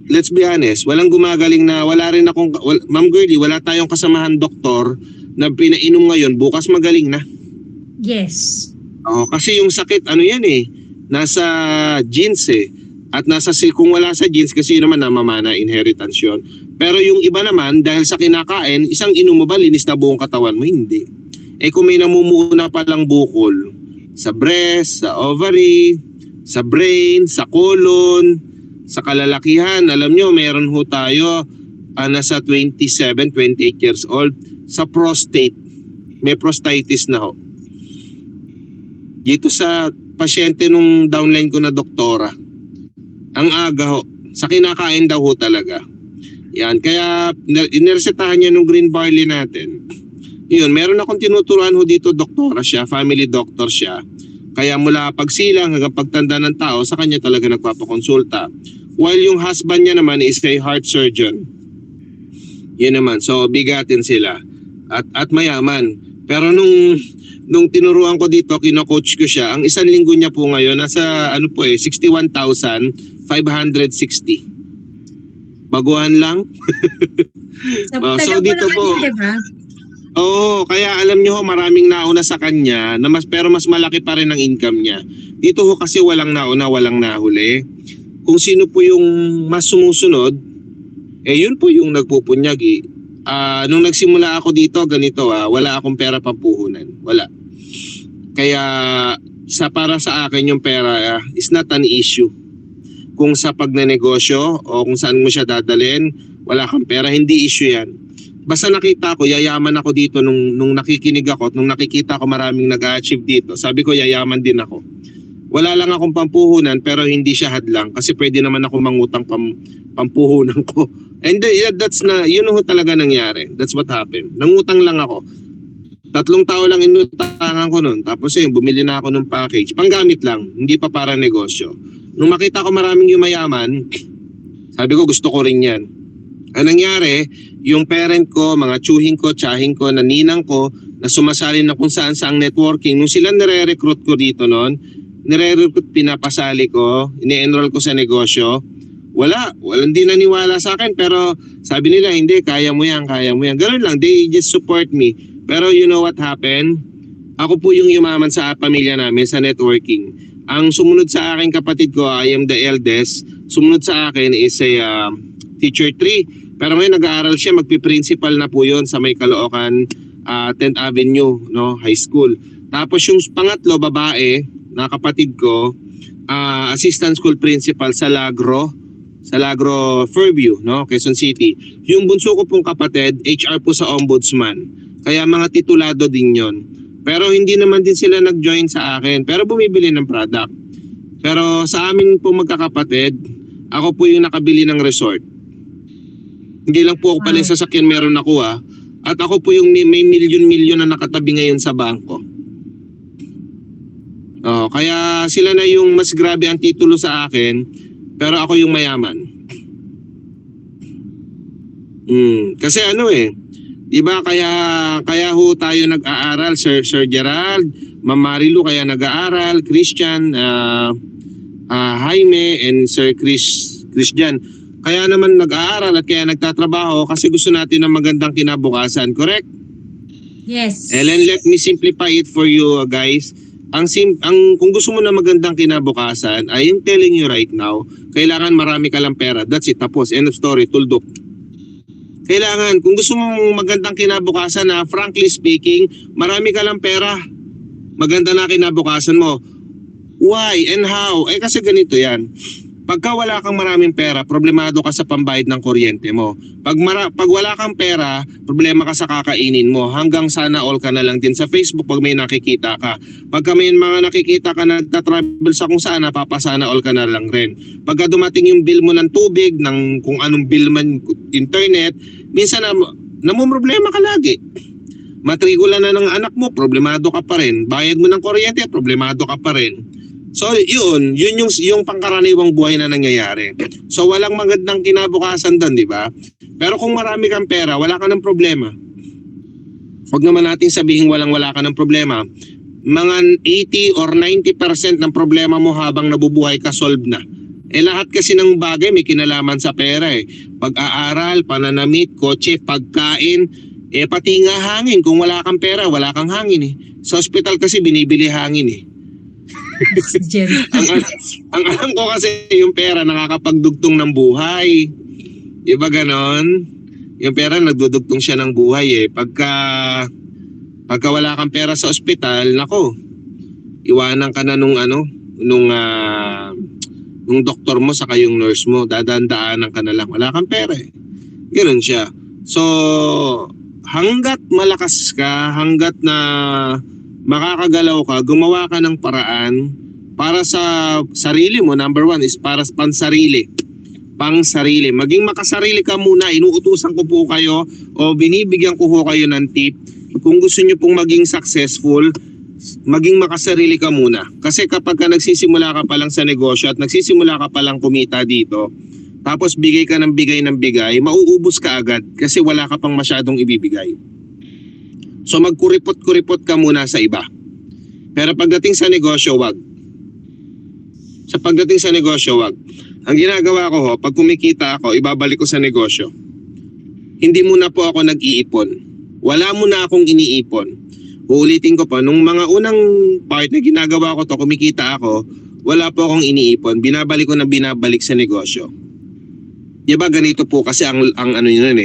let's be honest, walang gumagaling na, Ma'am Girlie, wala tayong kasamahan doktor na pinainom ngayon, bukas magaling na. Yes. Kasi yung sakit, ano yan eh, nasa genes eh. At kung wala sa genes, kasi naman namamana, inheritance yun. Pero yung iba naman, dahil sa kinakain, isang inom mo ba, linis na buong katawan mo? Hindi. Eh kung may namumuuna palang bukol, sa breast, sa ovary, sa brain, sa colon, sa kalalakihan, alam nyo, meron ho tayo nasa 27, 28 years old. Sa prostate, may prostatitis na ho. Dito sa pasyente nung downline ko na doktora, ang aga ho, sa kinakain daw ho talaga. Yan, kaya iniresetahan niya nung green barley natin. Yun, meron akong tinuturuan ho dito, doktora siya, family doctor siya. Kaya mula pagsilang hanggang pagtanda ng tao, sa kanya talaga nagpapakonsulta. While yung husband niya naman is a heart surgeon. Yun naman. So, bigatin sila. At mayaman. Pero nung tinuruan ko dito, kino-coach ko siya, ang isang linggo niya po ngayon, nasa 61,560. Baguhan lang. So dito po. Diba? Oo, kaya alam niyo ho, maraming nauna sa kanya, pero mas malaki pa rin ang income niya. Dito ho kasi walang nauna, walang nahuli. Kung sino po yung mas sumusunod, yun po yung nagpupunyagi. Nung nagsimula ako dito, ganito wala akong pera pampuhunan. Wala. Kaya para sa akin yung pera is not an issue. Kung sa pagnenegosyo o kung saan mo siya dadalhin, wala kang pera, hindi issue yan. Basta nakita ko, yayaman ako dito nung nakikinig ako, nung nakikita ko maraming nag-achieve dito. Sabi ko, yayaman din ako. Wala lang akong pampuhunan pero hindi siya hadlang kasi pwede naman ako mangutang pampuhunan ko. And yun ho talaga nangyari. That's what happened. Nangutang lang ako. 3 tao lang inutangan ko nun. Tapos yun, bumili na ako ng package. Panggamit lang, hindi pa para negosyo. Nung makita ko maraming yumayaman, sabi ko gusto ko rin yan. Ang nangyari, yung parent ko, mga tsuhin ko, tsahin ko, naninang ko, na sumasali na kung saan saang networking. Nung sila nire-recruit ko dito noon, nire-recruit, pinapasali ko, ini-enroll ko sa negosyo. Walang di naniwala sa akin, pero sabi nila, hindi, kaya mo yan, kaya mo yan. Ganun lang, they just support me. Pero you know what happened? Ako po yung yumaman sa pamilya namin sa networking. Ang sumunod sa akin kapatid ko, I am the eldest. Sumunod sa akin is a teacher 3. Pero ngayon nag-aaral siya, magpi-principal na po yun sa may Caloocan 10th Avenue, no, high school. Tapos yung pangatlo, babae, na kapatid ko, assistant school principal sa Lagro Fairview, no, Quezon City. Yung bunso ko pong kapatid, HR po sa ombudsman. Kaya mga titulado din yon. Pero hindi naman din sila nag-join sa akin. Pero bumibili ng product. Pero sa amin po magkakapatid, ako po yung nakabili ng resort. Hindi lang po ako pala yung sasakyan meron ako At ako po yung may milyon-milyon na nakatabi ngayon sa bangko. Kaya sila na yung mas grabe ang titulo sa akin, pero ako yung mayaman. Kasi di ba kaya ho tayo nag-aaral, Sir Gerald, Ma'am Marilu kaya nag-aaral, Christian, Jaime and Sir Christian. Kaya naman nag-aaral at kaya nagtatrabaho kasi gusto natin ng magandang kinabukasan, correct? Yes. Ellen, let me simplify it for you guys. Kung gusto mo na magandang kinabukasan, I am telling you right now, kailangan marami ka lang pera. That's it, tapos, end of story, tuldok. Kailangan, kung gusto mong magandang kinabukasan na, frankly speaking, marami ka lang pera. Maganda na kinabukasan mo. Why and how? Kasi ganito yan. Pagka wala kang maraming pera, problemado ka sa pambayad ng kuryente mo. Pag wala kang pera, problema ka sa kakainin mo. Hanggang sana all ka na lang din sa Facebook pag may nakikita ka. Pagka may mga nakikita ka na nagtatravel sa kung saan, papasana all ka na lang rin. Pagka dumating yung bill mo ng tubig, ng kung anong bill man, internet, minsan namumroblema ka lagi. Matrikula na ng anak mo, problemado ka pa rin. Bayad mo ng kuryente, problemado ka pa rin. So yun yung pangkaraniwang buhay na nangyayari. So walang magandang kinabukasan doon, di ba? Pero kung marami kang pera, wala ka ng problema. Huwag naman natin sabihin wala ka ng problema. Mga 80 or 90% ng problema mo habang nabubuhay ka solve na. Lahat kasi ng bagay may kinalaman sa pera Pag-aaral, pananamit, kotse, pagkain, pati nga hangin. Kung wala kang pera, wala kang hangin Sa ospital kasi binibili hangin ang alam ko kasi yung pera nakakapagdugtong ng buhay. Iba ganon? Yung pera nagdudugtong siya ng buhay Pagka wala kang pera sa ospital, nako, iwanan ka na nung doktor mo saka yung nurse mo, dadaan-daanan ka na lang. Wala kang pera Ganon siya. So, hanggat malakas ka, hanggat na makakagalaw ka, gumawa ka ng paraan para sa sarili mo. Number 1 is para pansarili. Pangsarili. Maging makasarili ka muna. Inuutusan ko po kayo o binibigyan ko kayo ng tip. Kung gusto nyo pong maging successful, maging makasarili ka muna. Kasi kapag ka nagsisimula ka pa lang sa negosyo at nagsisimula ka pa lang kumita dito, tapos bigay ka ng bigay, mauubos ka agad kasi wala ka pang masyadong ibibigay. So magkuripot-kuripot ka muna sa iba. Pero pagdating sa negosyo, wag. Ang ginagawa ko pag kumikita ako, ibabalik ko sa negosyo. Hindi muna po ako nag-iipon. Wala muna akong iniipon. Uulitin ko pa, nung mga unang part na ginagawa ko to, kumikita ako, wala po akong iniipon. Binabalik ko na binabalik sa negosyo. Diba ganito po kasi ang ano yun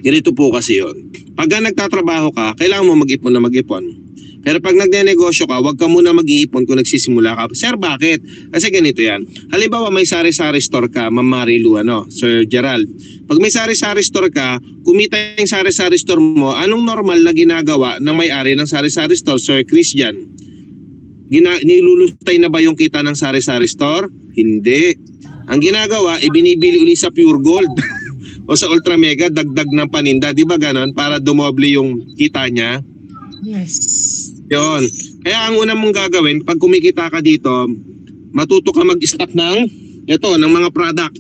Ganito po kasi yun. Pagka nagtatrabaho ka, kailangan mo mag-ipon na mag-ipon. Pero pag nagnenegosyo ka, huwag ka muna mag-iipon kung nagsisimula ka. Sir, bakit? Kasi ganito yan. Halimbawa, may sari-sari store ka, Ma'am Marilu, Sir Gerald. Pag may sari-sari store ka, kumita yung sari-sari store mo, anong normal na ginagawa ng may-ari ng sari-sari store, Sir Christian? Nilulustay na ba yung kita ng sari-sari store? Hindi. Ang ginagawa, ibinibili uli sa Pure Gold. O sa Ultra Mega, dagdag ng paninda. Di ba ganon? Para dumoble yung kita niya. Yes. Yun. Kaya ang una mong gagawin, pag kumikita ka dito, matuto ka mag-stock ng mga product.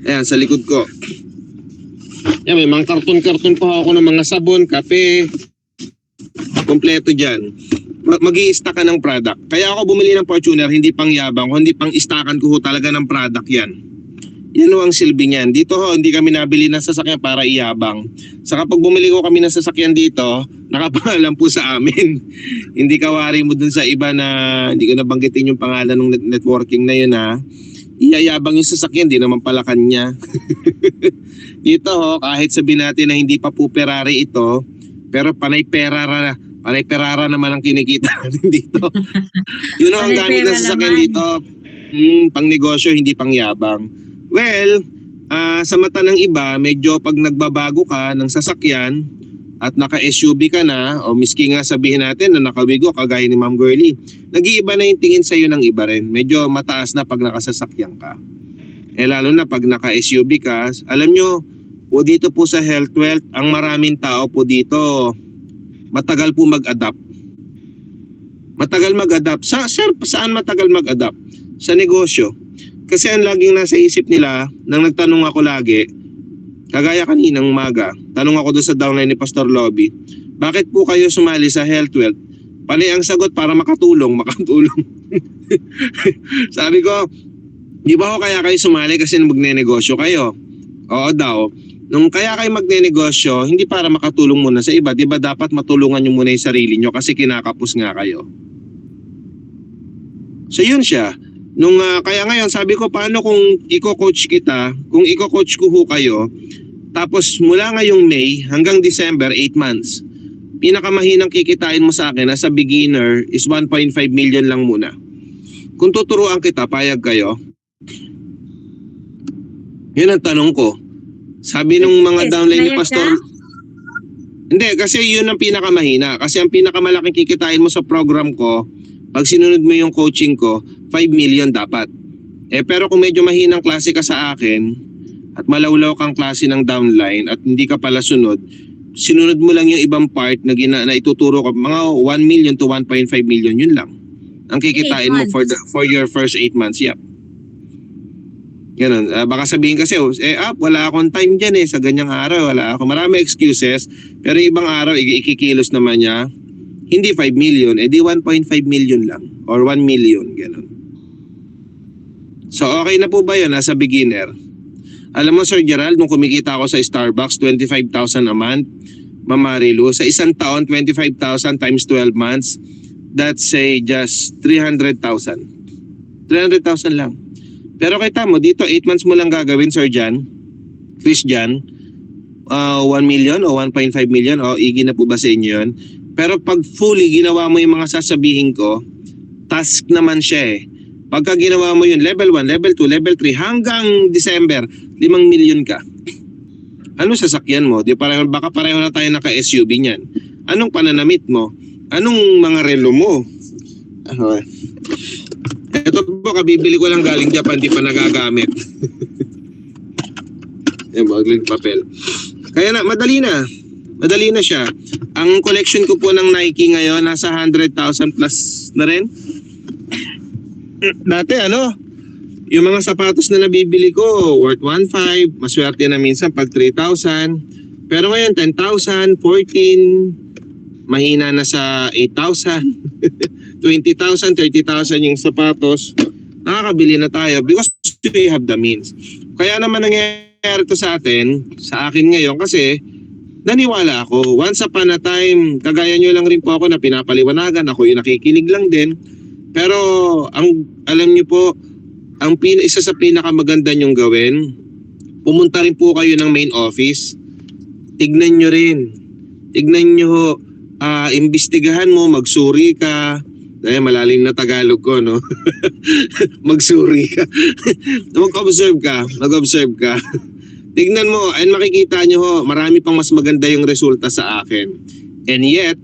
Ayan, sa likod ko. Yan, may mga karton-karton pa ako ng mga sabon, kape, kompleto dyan. Mag-i-stock ka ng product. Kaya ako bumili ng Fortuner, hindi pang yabang, hindi pang istakan ko talaga ng product yan. Yan o ang silbi niyan. Dito hindi kami nabili ng sasakyan para iyabang. Sa kapag bumili ko kami ng sasakyan dito, nakapangalan po sa amin. Hindi kawari mo dun sa iba na, hindi ko nabanggitin yung pangalan ng networking na yun ha. Iyayabang yung sasakyan, di naman pala kanya. Dito kahit sabihin natin na hindi pa po Ferrari ito, pero panay perara naman ang kinikita natin dito. Yun ang gamit ng sasakyan dito. Pang negosyo, hindi pang yabang. Well, sa mata ng iba, medyo pag nagbabago ka ng sasakyan at naka-SUV ka na, o miski nga sabihin natin na nakawigo kagaya ni Ma'am Girlie, nag-iiba na yung tingin sa'yo ng iba rin. Medyo mataas na pag nakasasakyan ka. Lalo na pag naka-SUV ka, alam nyo, po dito po sa Health Wealth, ang maraming tao po dito, matagal po mag-adapt. Matagal mag-adapt. Saan matagal mag-adapt? Sa negosyo. Kasi ang laging nasa isip nila, nang nagtanong ako lagi, kagaya kaninang umaga, tanong ako doon sa downline ni Pastor Lobby, bakit po kayo sumali sa Health Wealth? Panay ang sagot para makatulong. Sabi ko, di ba ho kaya kayo sumali kasi magnenegosyo kayo? Oo daw. Nung kaya kayo magnenegosyo, hindi para makatulong muna sa iba, di ba dapat matulungan nyo muna yung sarili nyo kasi kinakapos nga kayo. So yun siya. Kaya ngayon sabi ko, paano kung i-coach kita, kung i-coach ko ho kayo, tapos mula ngayong May hanggang December, 8 months, pinakamahinang kikitain mo sa akin na sa beginner is 1.5 million lang muna. Kung tuturuan kita, payag kayo? Yun ang tanong ko. Sabi nung mga downline ni Pastor, hindi, kasi yun ang pinakamahina. Kasi ang pinakamalaking kikitain mo sa program ko, pag sinunod mo yung coaching ko, 5 million dapat. Pero kung medyo mahinang klase ka sa akin at malawlaw kang klase ng downline at hindi ka pala sunod mo lang yung ibang part na ituturo ko, mga 1 million to 1.5 million, yun lang. Ang kikitain mo for your first 8 months. Yep. Ganun. Baka sabihin kasi, wala akong time dyan sa ganyang araw. Wala ako. Marami excuses. Pero ibang araw, ikikilos naman niya. Hindi 5 million, di 1.5 million lang. Or 1 million, gano'n. So okay na po ba yun nasa beginner? Alam mo Sir Gerald, nung kumikita ako sa Starbucks, 25,000 a month, Ma'am Marilu, sa isang taon, 25,000 times 12 months, that's say just 300,000. 300,000 lang. Pero kita mo, dito 8 months mo lang gagawin, Sir Christian, 1 million o 1.5 million, o igi na po ba sa inyo yun? Pero pag fully ginawa mo yung mga sasabihin ko, task naman siya Pagka ginawa mo yun, level 1, level 2, level 3, hanggang December, 5 million ka. Ano sasakyan mo? Baka pareho na tayo naka-SUV niyan. Anong pananamit mo? Anong mga relo mo? Ito po, kabibili ko lang galing Japan, di pa nagagamit. Magling papel. Kaya madali na siya. Ang collection ko po ng Nike ngayon, nasa 100,000 plus na rin. Dati yung mga sapatos na nabibili ko worth 1.5, maswerte na minsan pag 3,000. Pero ngayon 10,000, 14, mahina na sa 8,000, 20,000, 30,000 yung sapatos. Nakakabili na tayo because we have the means. Kaya naman nangyayari to sa akin ngayon kasi naniwala ako. Once upon a time, kagaya nyo lang rin po ako na pinapaliwanagan, ako yung nakikinig lang din. Pero alam niyo po, isa sa pinakamaganda nyong gawin, pumunta rin po kayo ng main office. Tignan nyo rin. Tignan nyo, imbestigahan mo, magsuri ka. Malalim na Tagalog ko, no? Magsuri ka. Mag-observe ka. Tignan mo, and makikita nyo marami pang mas maganda yung resulta sa akin. And yet,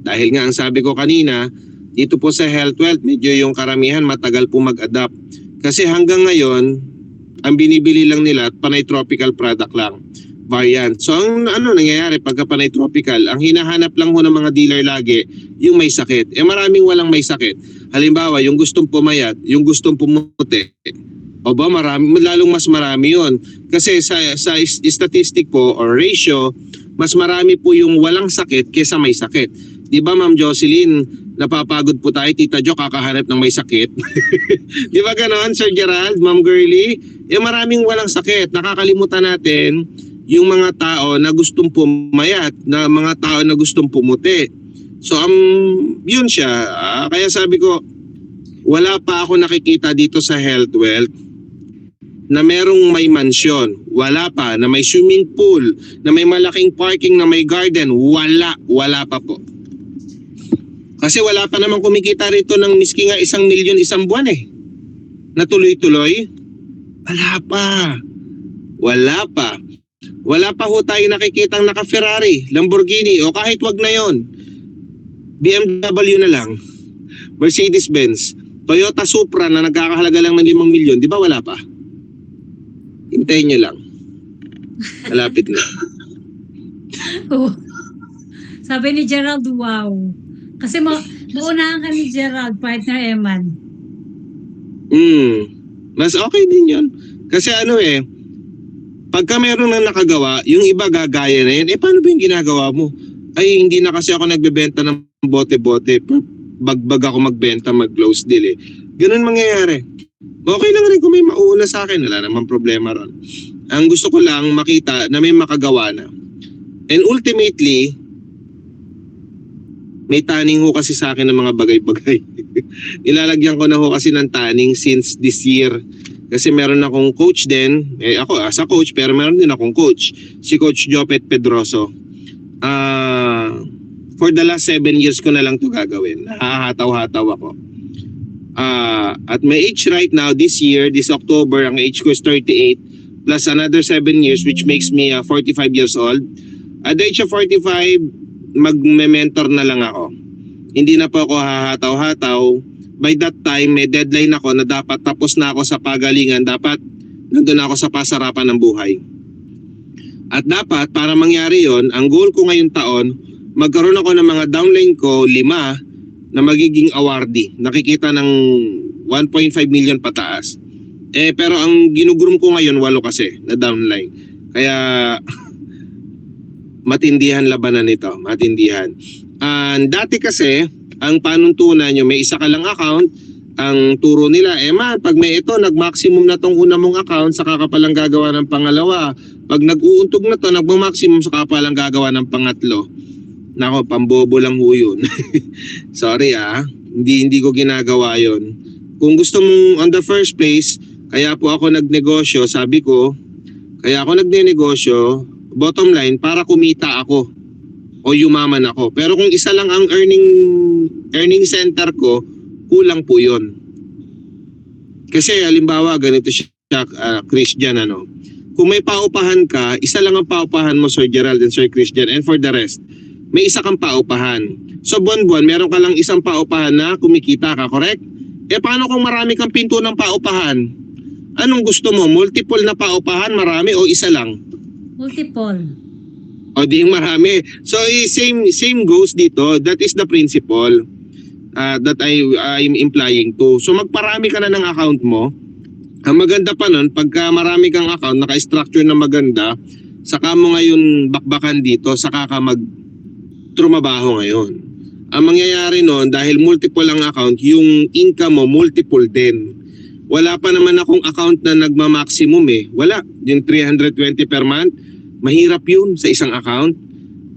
dahil nga ang sabi ko kanina, dito po sa Health Wealth, medyo yung karamihan matagal po mag-adapt. Kasi hanggang ngayon, Ang binibili lang nila, panay tropical product lang. Variant. So ang nangyayari pagka panay tropical, ang hinahanap lang ho ng mga dealer lagi, yung may sakit. Maraming walang may sakit. Halimbawa, yung gustong pumayat, yung gustong pumuti. O ba, lalong mas marami yun. Kasi sa statistic po or ratio, mas marami po yung walang sakit kesa may sakit. Di ba, Ma'am Jocelyn, napapagod po tayo, Tita Jo, kakahanap ng may sakit. Di ba ganon, Sir Gerald, Ma'am Girlie? Maraming walang sakit. Nakakalimutan natin yung mga tao na gustong pumayat, na mga tao na gustong pumuti. So, yun siya. Kaya sabi ko, wala pa ako nakikita dito sa Health Wealth na merong may mansyon. Wala pa. Na may swimming pool, na may malaking parking, na may garden. Wala pa po. Kasi wala pa naman kumikita rito ng miski nga 1 milyon isang buwan na tuloy-tuloy. Wala pa. Wala pa ho tayo nakikitang naka-Ferrari, Lamborghini o kahit wag na yon. BMW na lang. Mercedes-Benz, Toyota Supra na nagkakahalaga lang ng 5 milyon. Di ba wala pa? Hintayin nyo lang. Malapit na. Oh. Sabi ni Gerald, wow. Kasi maunahan ka ni Gerald, partner Eman. Mas okay din yun. Kasi pagka meron na nakagawa, yung iba gagaya na yun. Paano ba yung ginagawa mo? Ay, hindi na kasi ako nagbebenta ng bote-bote. Bagbag ako magbenta, mag-close deal Ganun mangyayari. Okay lang rin kung may mauuna sa akin. Wala namang problema ron. Ang gusto ko lang makita na may makagawa na. And ultimately, may tanning ho kasi sa akin ng mga bagay-bagay. Nilalagyan ko na ho kasi ng tanning since this year. Kasi meron akong coach din. Ako as a coach, pero meron din akong coach. Si Coach Jopet Pedroso. For the last 7 years ko na lang to gagawin. Hahataw-hataw ako. At my age right now, this year, this October, ang age ko is 38. Plus another 7 years, which makes me 45 years old. At the age of 45, magme-mentor na lang ako. Hindi na po ako hahataw-hataw. By that time, may deadline ako na dapat tapos na ako sa pagalingan. Dapat nandun ako sa pasarapan ng buhay. At dapat, para mangyari yon, ang goal ko ngayong taon, magkaroon ako ng mga downline ko, 5, na magiging awardee. Nakikita ng 1.5 million pataas. Pero ang ginugroom ko ngayon, 8 kasi na downline. Kaya matindihan labanan ito, matindihan. Dati kasi, ang panuntunan nyo, may isa ka lang account, ang turo nila, pag may ito, nag-maximum na tong una mong account, saka ka palang gagawa ng pangalawa. Pag nag-uuntog na to, nag-maximum, saka palang gagawa ng pangatlo. Nako, pambobo lang ho yun. Sorry hindi ko ginagawa yun. Kung gusto mong on the first place, kaya po ako nagnegosyo, sabi ko, kaya ako nagnenegosyo, bottom line, para kumita ako o yumaman ako. Pero kung isa lang ang earning center ko, kulang po yun. Kasi halimbawa, ganito siya, Christian, kung may paupahan ka, isa lang ang paupahan mo, Sir Gerald and Sir Christian, and for the rest, may isa kang paupahan. So buwan-buwan, meron ka lang isang paupahan na kumikita ka, correct? Paano kung marami kang pinto ng paupahan? Anong gusto mo? Multiple na paupahan, marami o isa lang? Multiple. O di marami. So same goes dito. That is the principle that I'm implying to. So magparami ka na ng account mo. Ang maganda pa nun, pagka marami kang account, naka-structure na maganda, saka mo ngayon bakbakan dito, saka ka trumabaho ngayon. Ang mangyayari nun, dahil multiple ang account, yung income mo multiple din. Wala pa naman akong account na nagma-maximum Wala. Yung 320 per month, mahirap yun sa isang account.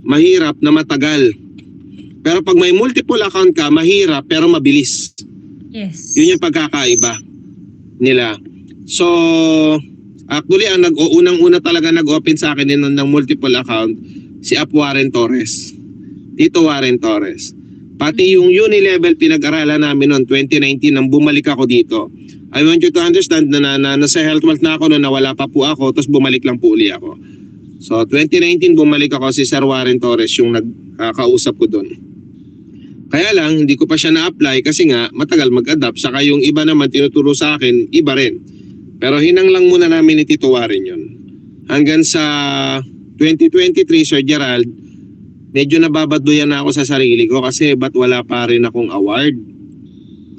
Mahirap na matagal. Pero pag may multiple account ka, mahirap pero mabilis. Yes. Yun yung pagkakaiba nila. So, actually, ang unang-una talaga nag-open sa akin ng multiple account, si Ap Warren Torres. Tito Warren Torres. Pati yung Unilevel pinag-aralan namin noong 2019 nang bumalik ako dito. I want you to understand na nasa Health Wealth na ako noon, nawala pa po ako, tapos bumalik lang po uli ako. So 2019 bumalik ako, si Sir Warren Torres yung nagkausap ko doon. Kaya lang hindi ko pa siya na-apply kasi nga matagal mag-adapt, saka yung iba naman tinuturo sa akin, iba rin. Pero hinang lang muna namin itituwarin yun. Hanggang sa 2023, Sir Gerald, medyo nababaduyan na ako sa sarili ko kasi ba't wala pa rin akong award.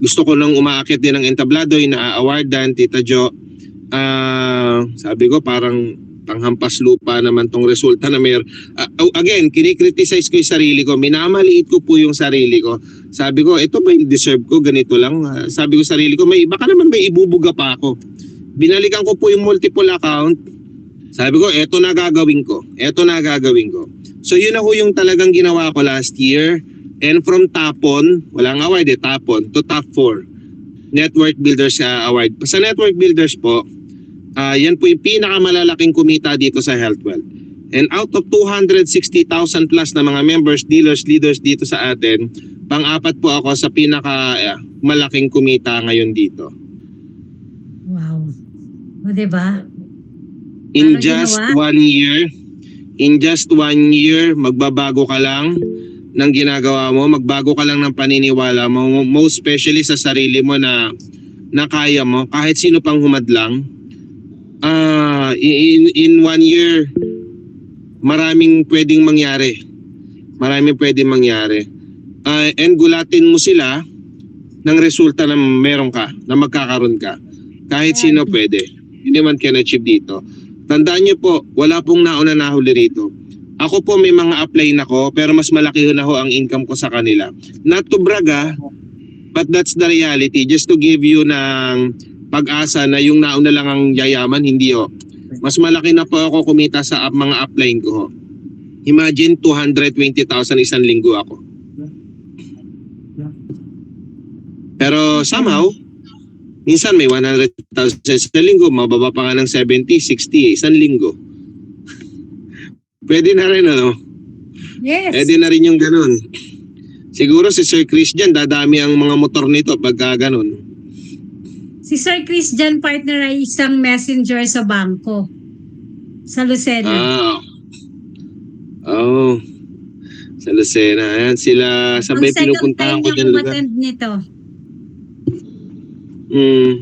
Gusto ko nang umaakit din ng entablado, ina-awardan, Tita Jo. Sabi ko parang panghampas lupa naman tong resulta na mayroon. Again, kinikriticize ko yung sarili ko. Minamaliit ko po yung sarili ko. Sabi ko, ito ba yung deserve ko? Ganito lang. Sabi ko sarili ko, baka naman may ibubuga pa ako. Binalikan ko po yung multiple account. Sabi ko, eto na gagawin ko. Eto na gagawin ko. So yun ako yung talagang ginawa ko last year. And from Tapon, walang award Tapon, to top 4. Network Builders Award. Sa Network Builders po, yan po yung pinakamalalaking kumita dito sa HealthWealth. And out of 260,000 plus na mga members, dealers, leaders dito sa atin, pang-apat po ako sa malaking kumita ngayon dito. Wow. O, diba? In Ano just ginawa? 1 year, magbabago ka lang ng ginagawa mo, magbago ka lang ng paniniwala mo, most especially sa sarili mo na kaya mo, kahit sino pang humadlang. In 1 year, maraming pwedeng mangyari. And gulatin mo sila ng resulta na meron ka, na magkakaroon ka. Kahit sino pwede. Anyone can achieve dito. Tandaan niyo po, wala pong nauna na huli rito. Ako po may mga apply na ko, pero mas malaki na ho ang income ko sa kanila. Not to brag but that's the reality. Just to give you ng pag-asa na yung nauna lang ang yayaman, hindi ho. Mas malaki na po ako kumita sa mga applying ko ho. Imagine 220,000 isang linggo ako. Pero somehow, minsan may 100,000 isang linggo, mababa pa nga ng 70, 60 isang linggo. Pwede na rin Yes. Pwede na rin yung ganun. Siguro si Sir Christian, dadami ang mga motor nito pagka ganun. Si Sir Christian partner ay isang messenger sa bangko. Sa Lucena. Sa Lucena. Ayan sila, sabay pinupuntahan ko dyan lugar. Ang nito.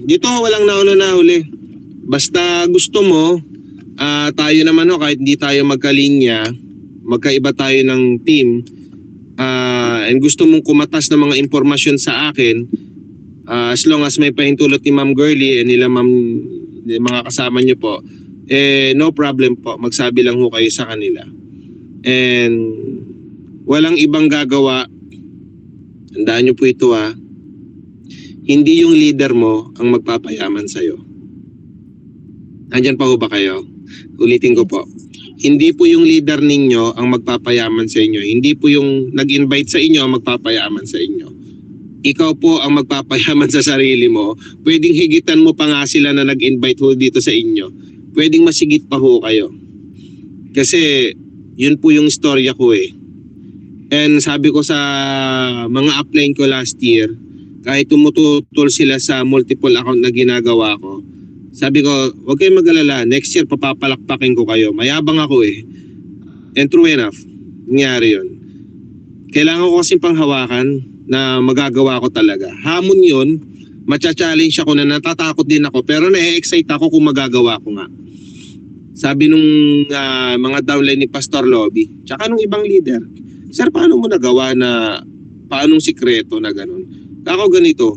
Dito walang nauna na huli. Basta gusto mo, tayo naman kahit hindi tayo magkalinya, magkaiba tayo ng team, and gusto mong kumatas ng mga impormasyon sa akin, as long as may pahintulot ni Ma'am Girlie and nila Ma'am, mga kasama nyo po, no problem po, magsabi lang ho kayo sa kanila. And walang ibang gagawa, tandaan nyo po ito hindi yung leader mo ang magpapayaman sa'yo. Nandyan pa ho ba kayo? Ulitin ko po. Hindi po yung leader ninyo ang magpapayaman sa inyo. Hindi po yung nag-invite sa inyo ang magpapayaman sa inyo. Ikaw po ang magpapayaman sa sarili mo. Pwedeng higitan mo pa nga sila na nag-invite ho dito sa inyo. Pwedeng masigit pa ho kayo. Kasi yun po yung storya ko And sabi ko sa mga upline ko last year, kahit tumututol sila sa multiple account na ginagawa ko, sabi ko, huwag kayong mag-alala, next year papapalakpakin ko kayo. Mayabang ako And true enough, nangyari yun. Kailangan ko kasing panghawakan na magagawa ko talaga. Hamon yun, matcha-challenge ako na natatakot din ako, pero na-excite ako kung magagawa ko nga. Sabi nung mga downline ni Pastor Lobby, tsaka nung ibang leader, sir, paano mo nagawa na, paanong sikreto na ganun? Ako ganito,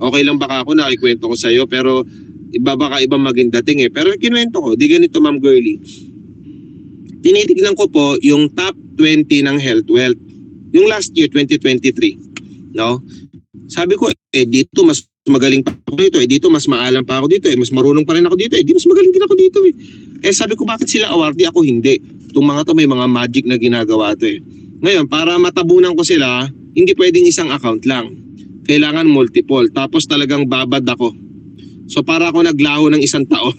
okay lang baka ako nakikwento ko sa'yo, pero baka ibang maging dating Pero kinuwento ko, di ganito Ma'am Girlie. Tinitignan ko po yung top 20 ng HealthWealth. Yung last year, 2023. No? Sabi ko, dito mas magaling pa ako dito. Dito mas maalam pa ako dito. Mas marunong pa rin ako dito. Di mas magaling din ako dito. Sabi ko, bakit sila awardee? Ako hindi. Itong mga to may mga magic na ginagawa to Ngayon, para matabunan ko sila, hindi pwedeng isang account lang. Kailangan multiple. Tapos talagang babad ako. So para ako naglaho ng 1 taon.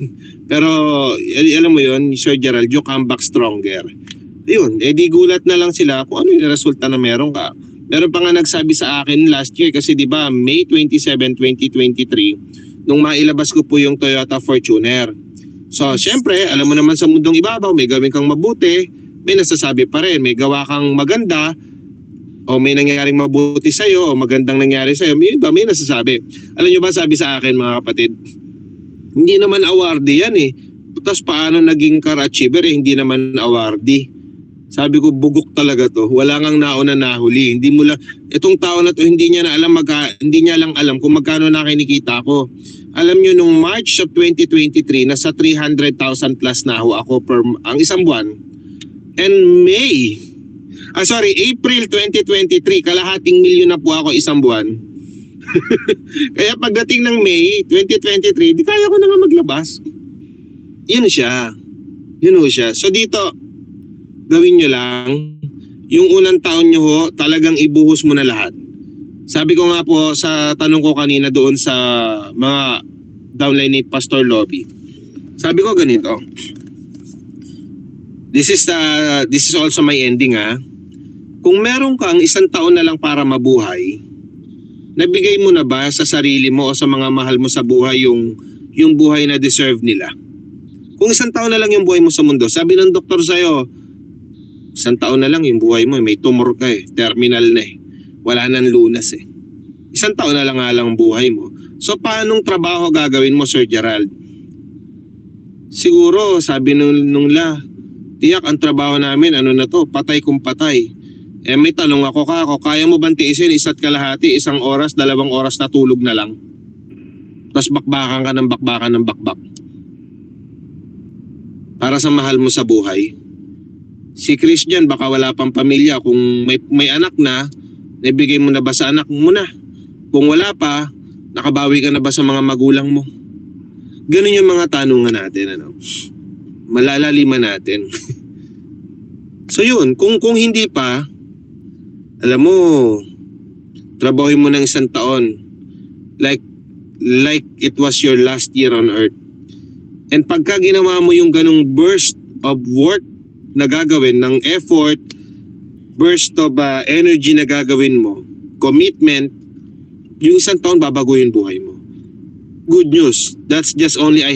Pero alam mo yun, Sir Gerald, you come back stronger. Yun, di gulat na lang sila kung ano yung resulta na meron ka. Meron pa nga nagsabi sa akin last year kasi di ba May 27, 2023, nung mailabas ko po yung Toyota Fortuner. So syempre, alam mo naman sa mundong ibabaw, may gawin kang mabuti, may nasasabi pa rin, may gawa kang maganda, o may nangyaring mabuti sa'yo o magandang nangyari sa'yo, may iba may nasasabi. Alam nyo ba sabi sa akin mga kapatid? Hindi naman awardee yan eh. Tapos paano naging car achiever eh, hindi naman awardee. Sabi ko, bugok talaga to. Wala ngang nauna nahuli. Hindi mo lang, itong tao na to, hindi niya hindi niya lang alam kung magkano na kinikita ko. Alam nyo, nung March of 2023, nasa 300,000 plus na ako ang isang buwan. And April 2023, kalahating milyon na po ako isang buwan. Kaya pagdating ng May 2023, di kaya ko na nga maglabas. Yun siya. So dito, gawin nyo lang, yung unang taon nyo ho, talagang ibuhos mo na lahat. Sabi ko nga po sa tanong ko kanina doon sa mga downline ni Pastor Lobby. Sabi ko ganito. This is also my ending ha. Kung meron kang isang taon na lang para mabuhay, nabigay mo na ba sa sarili mo o sa mga mahal mo sa buhay yung buhay na deserve nila? Kung isang taon na lang yung buhay mo sa mundo, sabi ng doktor sa'yo, isang taon na lang yung buhay mo, may tumor ka eh, terminal na eh, wala nang lunas eh. Isang taon na lang nga lang ang buhay mo. So paanong trabaho gagawin mo, Sir Gerald? Siguro, sabi nung tiyak ang trabaho namin, ano na to, patay kung patay. Eh may tanong ako kaya mo bang tiisin isa't kalahati, 1 oras, 2 oras na tulog na lang? Tapos bakbakan ng bakbak. Para sa mahal mo sa buhay. Si Christian baka wala pang pamilya, kung may anak na, nabigay mo na ba sa anak mo na? Kung wala pa, nakabawi ka na ba sa mga magulang mo? Ganun yung mga tanungan natin, ano? Malalaliman natin. So yun, kung hindi pa, alam mo, trabahin mo ng 1 taon like it was your last year on earth. And pagka ginawa mo yung ganung burst of work na gagawin, ng effort, burst of energy na gagawin mo, commitment, yung 1 taon babaguhin buhay mo. Good news, that's just only a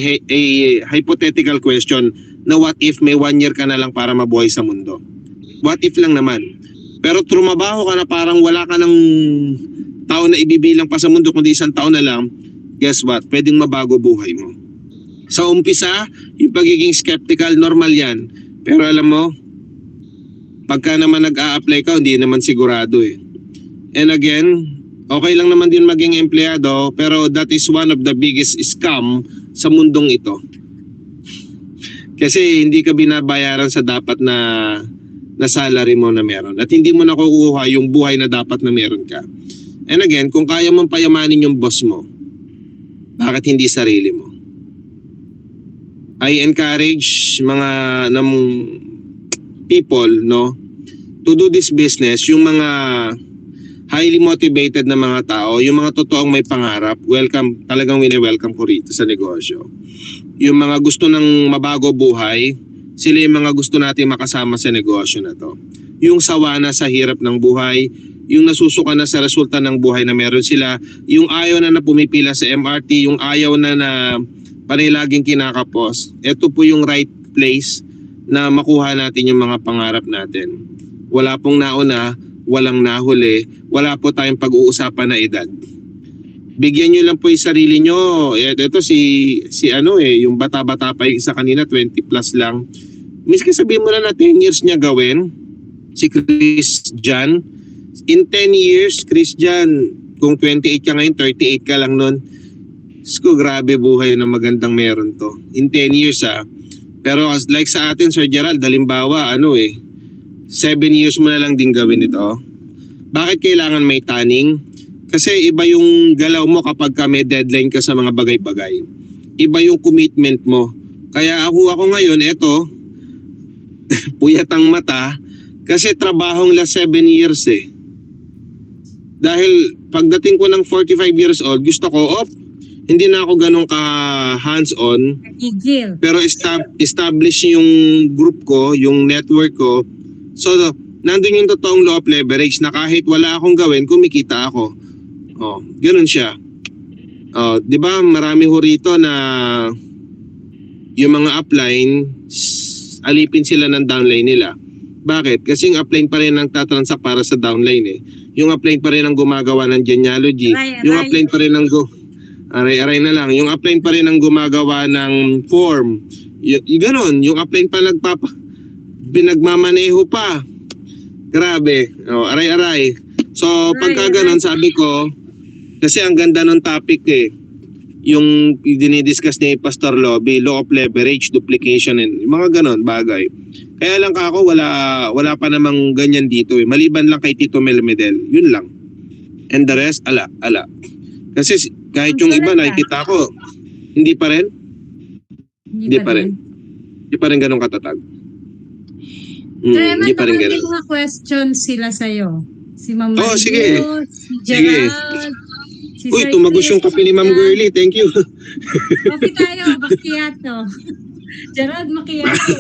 hypothetical question na what if may 1 year ka na lang para mabuhay sa mundo. What if lang naman. Pero trumabaho ka na parang wala ka ng taon na ibibilang pa sa mundo kundi 1 taon na lang, guess what? Pwedeng mabago buhay mo. Sa umpisa, yung pagiging skeptical, normal yan. Pero alam mo, pagka naman nag-a-apply ka, hindi naman sigurado eh. And again, okay lang naman din maging empleyado, pero that is one of the biggest scam sa mundong ito. Kasi hindi ka binabayaran sa dapat na salary mo na meron. At hindi mo nakukuha yung buhay na dapat na meron ka. And again, kung kaya mong payamanin yung boss mo, bakit hindi sarili mo? I encourage mga people, no, to do this business, yung mga highly motivated na mga tao, yung mga totoong may pangarap, welcome, talagang wini-welcome ko rito sa negosyo. Yung mga gusto ng mabago buhay, sila yung mga gusto natin makasama sa negosyo na to. Yung sawa na sa hirap ng buhay, yung nasusuka na sa resulta ng buhay na meron sila, yung ayaw na pumipila sa MRT, yung ayaw na panay laging kinakapos. Ito po yung right place na makuha natin yung mga pangarap natin. Wala pong nauna, walang nahuli, wala po tayong pag-uusapan na edad. Bigyan nyo lang po yung sarili nyo. Ito yung bata-bata pa yung isa kanina, 20 plus lang. Miski sabihin mo na 10 years niya gawin, si Christian. In 10 years, Christian, kung 28 ka ngayon, 38 ka lang nun. Sko, grabe buhay na magandang meron to. In 10 years Pero like sa atin, Sir Gerald, halimbawa, 7 years mo na lang din gawin ito. Bakit kailangan may tanning? Kasi iba yung galaw mo kapag may deadline ka sa mga bagay-bagay. Iba yung commitment mo. Kaya ako ngayon, puyat ang mata, kasi trabahong last 7 years eh. Dahil pagdating ko ng 45 years old, gusto ko, hindi na ako ganun ka hands-on. Pero establish yung group ko, yung network ko. So, nandun yung totoong law of leverage na kahit wala akong gawin, kumikita ako. Ganun siya. Di ba marami ho rito na yung mga upline, alipin sila ng downline nila. Bakit? Kasi yung upline pa rin ang tatransact para sa downline eh. Yung upline pa rin ang gumagawa ng genealogy. Yung upline pa rin ang Aray-aray na lang. Yung upline pa rin ang gumagawa ng form. Ganon, yung upline pa pinagmamaneho pa. Grabe. Aray-aray. So, pagka ganon, sabi ko, kasi ang ganda ng topic yung dinidiscuss ni Pastor Lobby, law of leverage, duplication, and mga ganon bagay. Kaya lang ako, wala pa namang ganyan dito Maliban lang kay Tito Melmedel. Yun lang. And the rest, ala. Kasi kahit yung iba nakikita ko, hindi pa rin. Hindi pa rin ganun katatag. Hindi pa rin ganun. May mga questions sila sa'yo. Si Ma'am Mario, sige. si Gerald, si Uy, Sir tumagos Chris, yung kape ni Ma'am Girlie. Thank you. Coffee tayo, macchiato. Gerald, macchiato.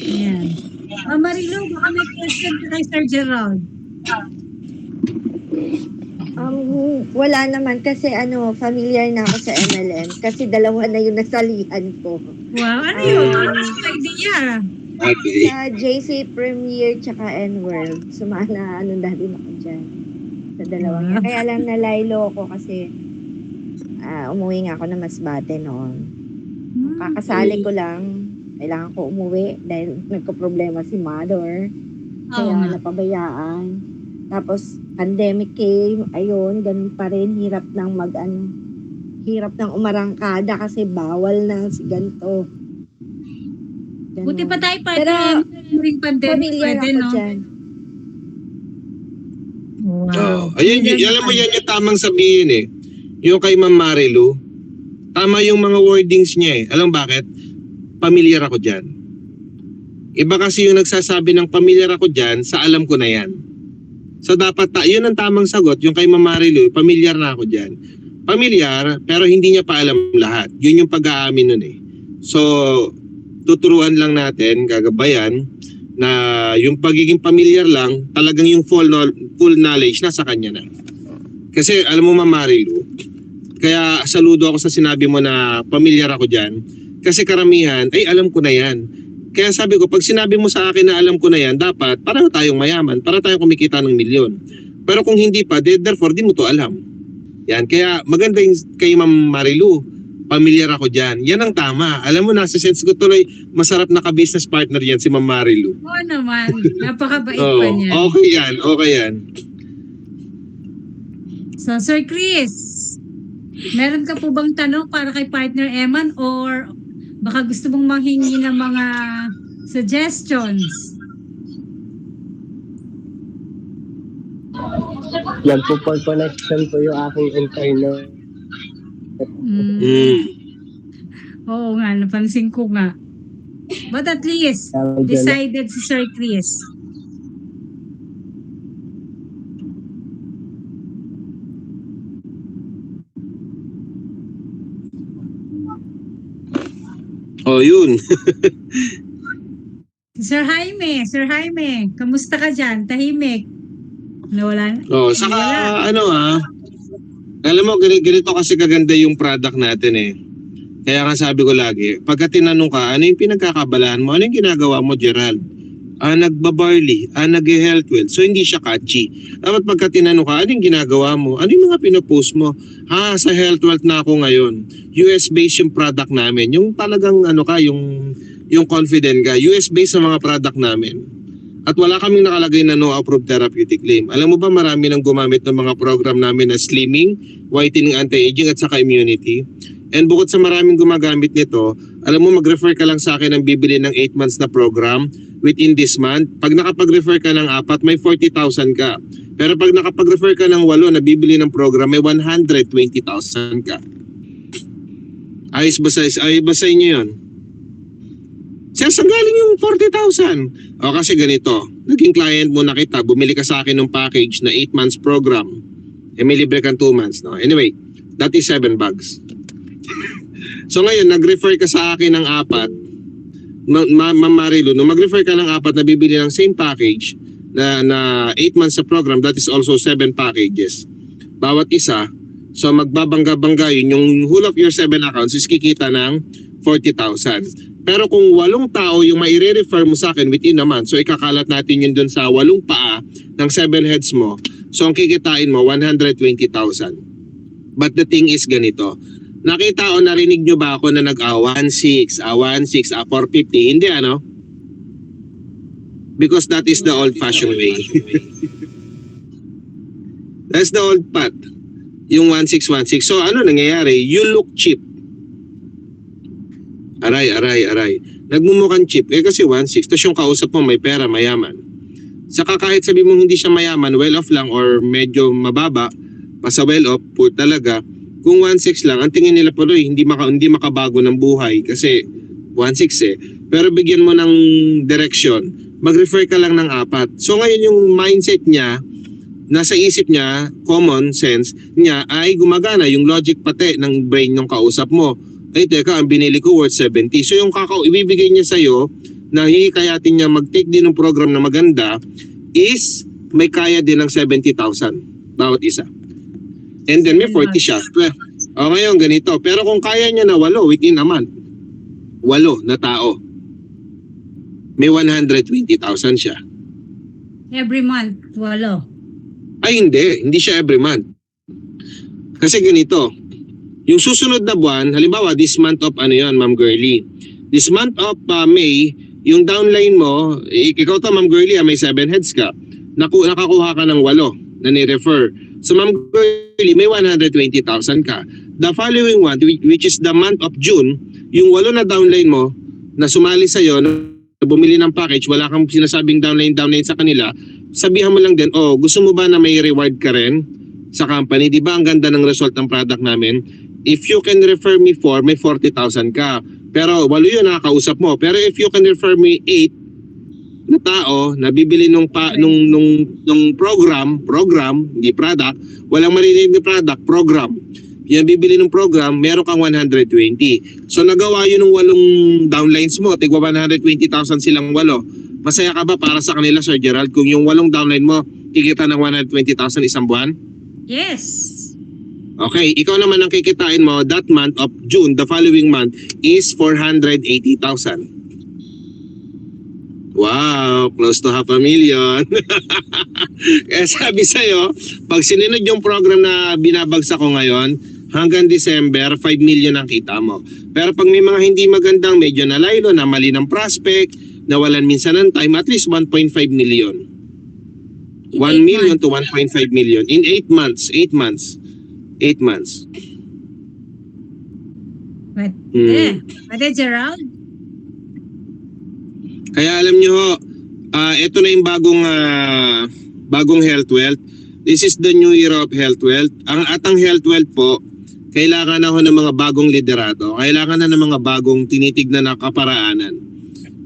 Ayan. Ma'am Marilu, baka may question ka kay Sir Gerald. Wala naman kasi familiar na ako sa MLM kasi dalawa na yung nasalihan ko. Wow, ano yun? Ano yung idea? Okay. Sa JC Premier tsaka N-World. Sumana na din ako dyan. Sa dalawang yan. Kaya lang nalaylo ako kasi umuwi nga ako na Masbate noon. Kakasali ko lang. Kailangan ko umuwi dahil nagka-problema si Mother. Kaya napabayaan. Tapos pandemic came, ayun, ganun pa rin, hirap ng umarangkada kasi bawal na si ganito. Ganun. Buti pa tayo pa Pero rin pandemic familiar pwede, ako no? dyan. Wow. Ayun, alam mo yan yung tamang sabihin Yung kay Ma'am Marilu, tama yung mga wordings niya Alam bakit? Pamilyar ako dyan. Iba kasi yung nagsasabi ng pamilyar ako dyan sa alam ko na yan. So dapat yun ang tamang sagot. Yung kay Ma'am Marilu, pamilyar na ako dyan. Pamilyar, pero hindi niya pa alam lahat. Yun yung pag-aamin nun So, tuturuan lang natin, gagabayan, na yung pagiging pamilyar lang, talagang yung full knowledge nasa kanya na. Kasi alam mo Ma'am Marilu, kaya saludo ako sa sinabi mo na pamilyar ako dyan. Kasi karamihan, alam ko na yan. Kaya sabi ko, pag sinabi mo sa akin na alam ko na yan, dapat pareho tayong mayaman, para tayong kumikita ng milyon. Pero kung hindi pa, therefore, di mo to alam. Yan, kaya maganda yung kay Ma'am Marilu, pamilyar ako dyan. Yan ang tama. Alam mo, nasa sense ko tuloy, masarap na ka-business partner yan si Ma'am Marilu. Oo naman, napakabait pa niya. Okay yan. So, Sir Chris, meron ka po bang tanong para kay partner Eman or baka gusto mong manghingi ng mga suggestions? Yan po for connection po yung aking internet. Oo nga, napansin ko nga. But at least, decided si Sir Chris. Yun. Sir Jaime, kamusta ka dyan? Tahimik. Nawala na? Saka alam mo, ganito kasi kaganda yung product natin Kaya nga sabi ko lagi, pagka tinanong ka, ano yung pinagkakabalahan mo? Ano yung ginagawa mo, Gerald? Nagbabarley, nag-health well. So hindi siya catchy. Dapat pagka tinanong ka, ano yung ginagawa mo? Ano yung mga pinopost mo? Sa health wealth na ako ngayon. US-based yung product namin. Yung talagang yung confident ka. US-based sa mga product namin. At wala kaming nakalagay na no approved therapeutic claim. Alam mo ba marami nang gumamit ng mga program namin na slimming, whitening, anti-aging at saka immunity. And bukod sa maraming gumagamit nito, alam mo mag-refer ka lang sa akin ng bibili ng 8 months na program within this month. Pag nakapag-refer ka ng 4, may 40,000 ka. Pero pag nakapag-refer ka ng 8 na bibili ng program, may 120,000 ka. Ayos ba sa inyo yun? Sir, saan galing yung 40,000? Kasi ganito, naging client mo na kita, bumili ka sa akin ng package na 8 months program. May libre kang 2 months. No? Anyway, that is 7 bags. So ngayon, nag-refer ka sa akin ng 4, Ma'am Marilu, nung mag-refer ka ng 4 na bibili ng same package na 8 months sa program, that is also 7 packages. Bawat isa, so magbabangga-bangga yun, yung whole of your 7 accounts is kikita ng 40,000. Pero kung 8 tao yung maire-refer mo sa akin within a month, so ikakalat natin yun dun sa 8 paa ng 7 heads mo, so ang kikitain mo, 120,000. But the thing is ganito. Nakita o narinig nyo ba ako na nag-1.6, 4.50? Hindi ano? Because that is the old-fashioned way. That's the old path. Yung 1.6. So ano nangyayari? You look cheap. Aray. Nagmumukhang cheap. Kasi 1.6. Tapos yung kausap mo may pera, mayaman. Saka kahit sabi mo hindi siya mayaman, well off lang or medyo mababa, pasa well off, poor talaga. Kung 1.6 lang, ang tingin nila po hindi makabago ng buhay kasi 1.6 eh. Pero bigyan mo ng direction, mag-refer ka lang ng 4. So ngayon yung mindset niya, nasa isip niya, common sense niya ay gumagana yung logic pati ng brain ng kausap mo. Ay teka, ang binili ko worth 70. So yung ibibigay niya sa'yo, na hihikayatin niya mag-take din ng program na maganda is may kaya din ng 70,000 bawat isa. And then may 40 siya. O ngayon ganito. Pero kung kaya niya na 8 within a month, 8 na tao, may 120,000 siya. Every month, 8. Ay hindi siya every month. Kasi ganito, yung susunod na buwan, halimbawa this month of Ma'am Girlie. This month of May, yung downline mo, ikaw to Ma'am Girlie, may 7 heads ka. Nakakuha ka ng 8 na ni-refer. So Ma'am Girlie, may 120,000 ka. The following one, which is the month of June, yung 8 na downline mo na sumali sa'yo, na bumili ng package, wala kang sinasabing downline sa kanila, sabihan mo lang din, gusto mo ba na may reward ka rin sa company? Di ba ang ganda ng result ng product namin? If you can refer me 4, may 40,000 ka. Pero 8 yun nakakausap mo. Pero if you can refer me 8 na tao na bibili nung program, hindi product, walang marinig na product, program. Yan bibili ng program, meron kang 120. So nagawa yun ng 8 downlines mo, tigwa 120,000 silang 8. Masaya ka ba para sa kanila, Sir Gerald, kung yung 8 downline mo, kikita ng 120,000 isang buwan? Yes. Okay, ikaw naman ang kikitain mo that month of June, the following month is 480,000. Wow, close to 500,000. Kaya sabi sa'yo, pag sinunod yung program na binabagsak ko ngayon, hanggang December, 5 million ang kita mo. Pero pag may mga hindi magandang, medyo nalaylo, na mali ng prospect, nawalan minsan ng time, at least 1.5 million. 1 million to 1.5 million in 8 months. 8 months. Pwede, Gerald? Kaya alam nyo ho, ito na yung bagong health wealth. This is the new era of health wealth. Ang health wealth po, kailangan na ho ng mga bagong liderado. Kailangan na ng mga bagong tinitignan na kaparaanan.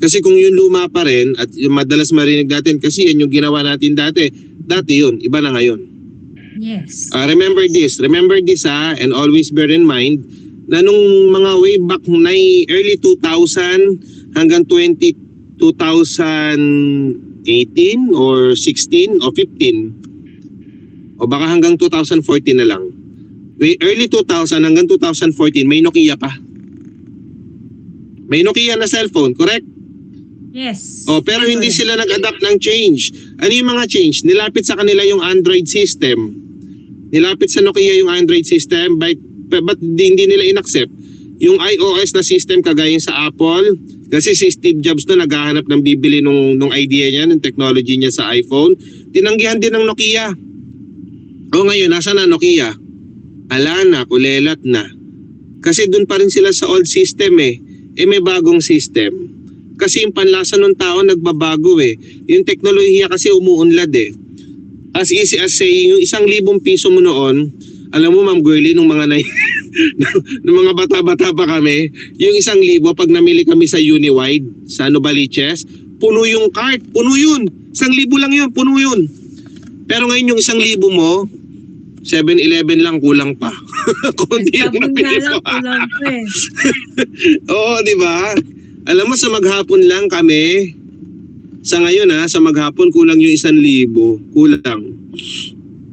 Kasi kung yung luma pa rin, at yung madalas marinig natin, kasi yan yung ginawa natin dati yun, iba na ngayon. Yes. Remember this and always bear in mind na nung mga way back na early 2000 hanggang 2018 or 16 o 15 o baka hanggang 2014 na lang. Early 2000 hanggang 2014 may Nokia pa. May Nokia na cellphone, correct? Yes. Pero hindi sila nag-adapt ng change. Ano yung mga change? Nilapit sa kanila yung Android system. Nilapit sa Nokia yung Android system, but hindi nila inaccept yung iOS na system kagaya sa Apple. Kasi si Steve Jobs na naghahanap ng bibili nung idea niya, ng technology niya sa iPhone. Tinanggihan din ng Nokia. Ngayon, nasa na Nokia? Ala na, kulelat na. Kasi dun pa rin sila sa old system eh. May bagong system. Kasi yung panlasa ng tao nagbabago eh. Yung teknolohiya kasi umuunlad eh. As easy as saying, yung 1,000 piso mo noon, alam mo Ma'am Girlie, nung mga nung mga bata-bata pa kami, yung 1,000 pag namili kami sa Uniwide, sa Novaliches, puno yung cart, puno yun. 1,000 lang yun, puno yun. Pero ngayon yung 1,000 mo, 7-Eleven lang, kulang pa. Kunti yung nabili ko. Oo, di ba? Alam mo, sa maghapon lang kami, sa ngayon sa maghapon kulang yung 1,000. Kulang.